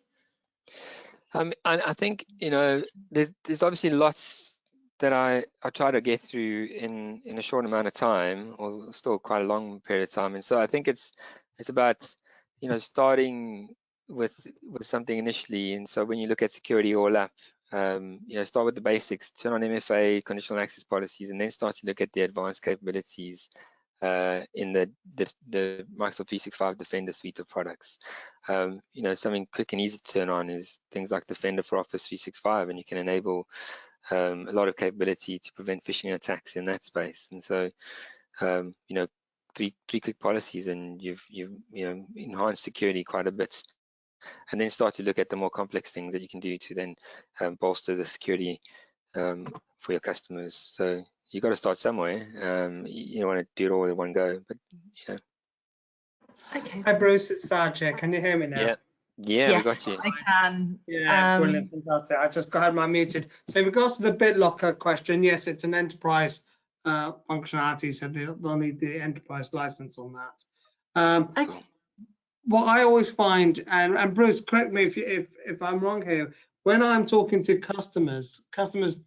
I think there's obviously lots that I try to get through in a short amount of time, or still quite a long period of time. And so I think it's about starting with something initially. And so when you look at security all up, start with the basics, turn on MFA, conditional access policies, and then start to look at the advanced capabilities in the Microsoft 365 Defender suite of products. Something quick and easy to turn on is things like Defender for Office 365, and you can enable a lot of capability to prevent phishing attacks in that space. And so, three quick policies, and you've enhanced security quite a bit. And then start to look at the more complex things that you can do to then bolster the security for your customers. So you got to start somewhere. You don't want to do it all in one go, but Okay. Hi Bruce, it's Sajid. Can you hear me now? Yeah, yes, we got you. I can. Yeah, brilliant, fantastic. I just got my muted. So in regards to the BitLocker question, yes, it's an enterprise functionality, so they'll need the enterprise license on that. Okay. What I always find, and Bruce, correct me if I'm wrong here, when I'm talking to customers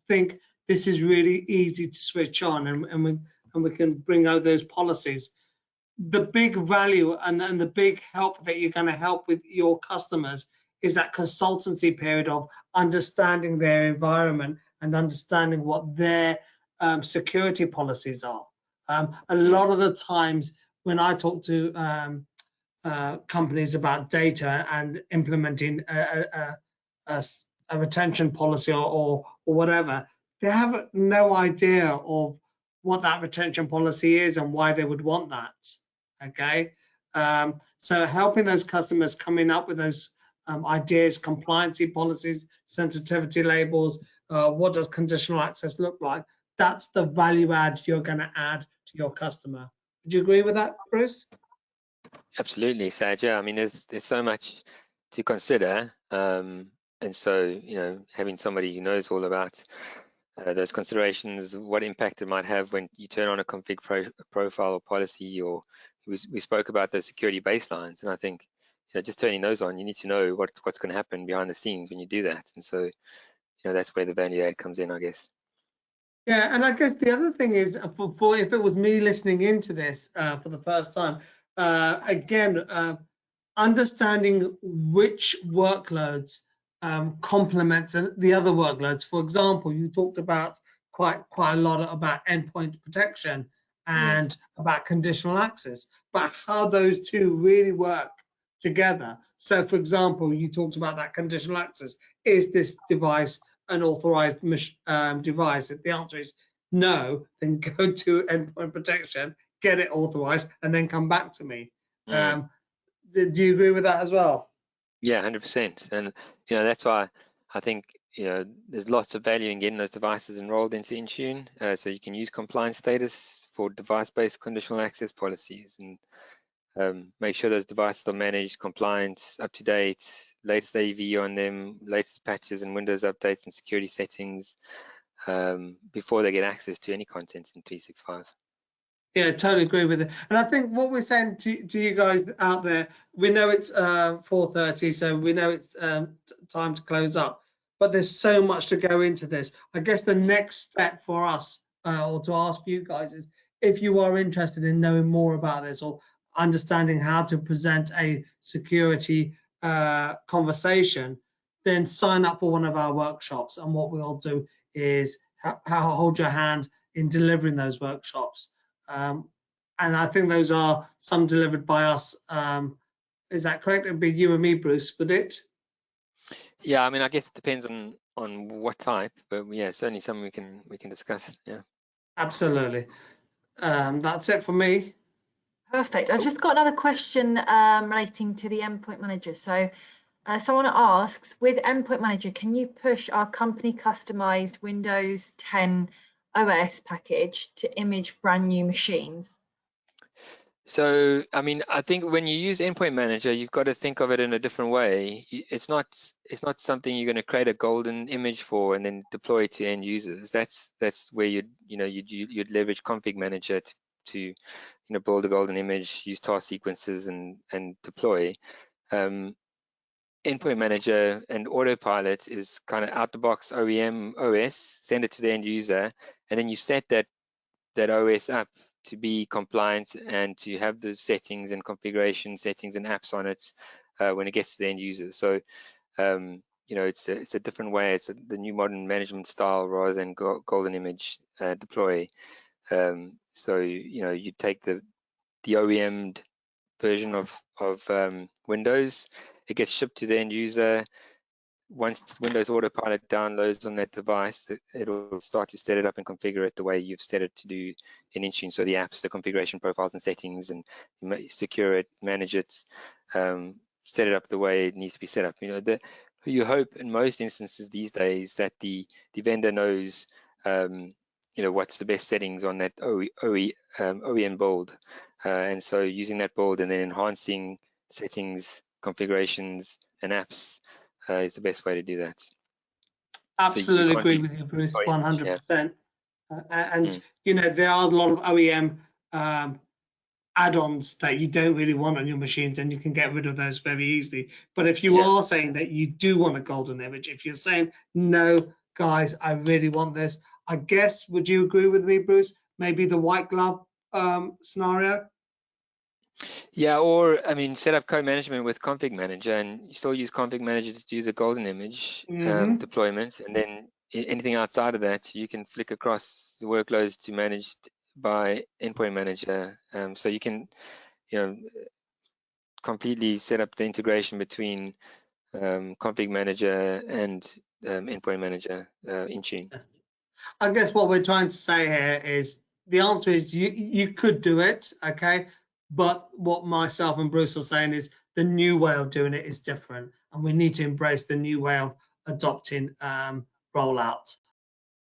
think this is really easy to switch on, and we can bring out those policies. The big value and the big help that you're going to help with your customers is that consultancy period of understanding their environment and understanding what their security policies are. A lot of the times when I talk to companies about data and implementing a retention policy or whatever, they have no idea of what that retention policy is and why they would want that. Okay, so helping those customers coming up with those ideas, compliancy policies, sensitivity labels, what does conditional access look like? That's the value add you're going to add to your customer. Would you agree with that, Bruce? Absolutely, Sajid. I mean, there's so much to consider, and so having somebody who knows all about those considerations, what impact it might have when you turn on a config profile or policy, or we spoke about the security baselines, and I think just turning those on, you need to know what's going to happen behind the scenes when you do that, and so that's where the value add comes in, I guess. Yeah, and I guess the other thing is, for if it was me listening into this for the first time, again, understanding which workloads complement the other workloads. For example, you talked about quite a lot about endpoint protection and about conditional access, but how those two really work together. So, for example, you talked about that conditional access. Is this device an authorized device? If the answer is no, then go to endpoint protection, get it authorized, and then come back to me. Do you agree with that as well? Yeah, 100%. And that's why I think there's lots of value in getting those devices enrolled into Intune, so you can use compliance status for device-based conditional access policies, and make sure those devices are managed, compliant, up to date, latest AV on them, latest patches and Windows updates and security settings. before they get access to any content in 365. Yeah, totally agree with it. And I think what we're saying to you guys out there, we know it's 4:30, so we know it's time to close up. But there's so much to go into this. I guess the next step for us, or to ask you guys, is if you are interested in knowing more about this or understanding how to present a security conversation, then sign up for one of our workshops. And what we'll do is hold your hand in delivering those workshops. And I think those are some delivered by us. Is that correct? It'd be you and me, Bruce, would it? Yeah, I mean, I guess it depends on what type, but yeah, certainly something we can discuss. Yeah, absolutely. That's it for me. Perfect. I've just got another question relating to the Endpoint Manager. So someone asks, with Endpoint Manager, can you push our company customized Windows 10 OS package to image brand new machines? So, I mean, I think when you use Endpoint Manager, you've got to think of it in a different way. It's not something you're going to create a golden image for and then deploy to end users. That's where you'd leverage Config Manager to build a golden image, use task sequences and deploy. Endpoint Manager and Autopilot is kind of out the box OEM OS, send it to the end user, and then you set that OS up to be compliant and to have the settings and configuration settings and apps on it when it gets to the end user. So it's a different way. It's the new modern management style rather than golden image deploy. So you take the OEM'd version of Windows. It gets shipped to the end user. Once Windows Autopilot downloads on that device, it'll start to set it up and configure it the way you've set it to do in Intune. So the apps, the configuration profiles and settings, and secure it, manage it, set it up the way it needs to be set up. You hope in most instances these days that the vendor knows what's the best settings on that OEM build, and so using that build and then enhancing settings, configurations, and apps is the best way to do that. Absolutely agree with you, Bruce, 100%. And there are a lot of OEM add-ons that you don't really want on your machines, and you can get rid of those very easily. But if you are saying that you do want a golden image, if you're saying, no, guys, I really want this, I guess, would you agree with me, Bruce? Maybe the white glove scenario? Yeah, or I mean, set up co-management with Config Manager, and you still use Config Manager to do the golden image deployment, and then anything outside of that, you can flick across the workloads to managed by Endpoint Manager. So you can, completely set up the integration between Config Manager and Endpoint Manager in Tune. I guess what we're trying to say here is the answer is you could do it, okay? But what myself and Bruce are saying is the new way of doing it is different, and we need to embrace the new way of adopting rollouts.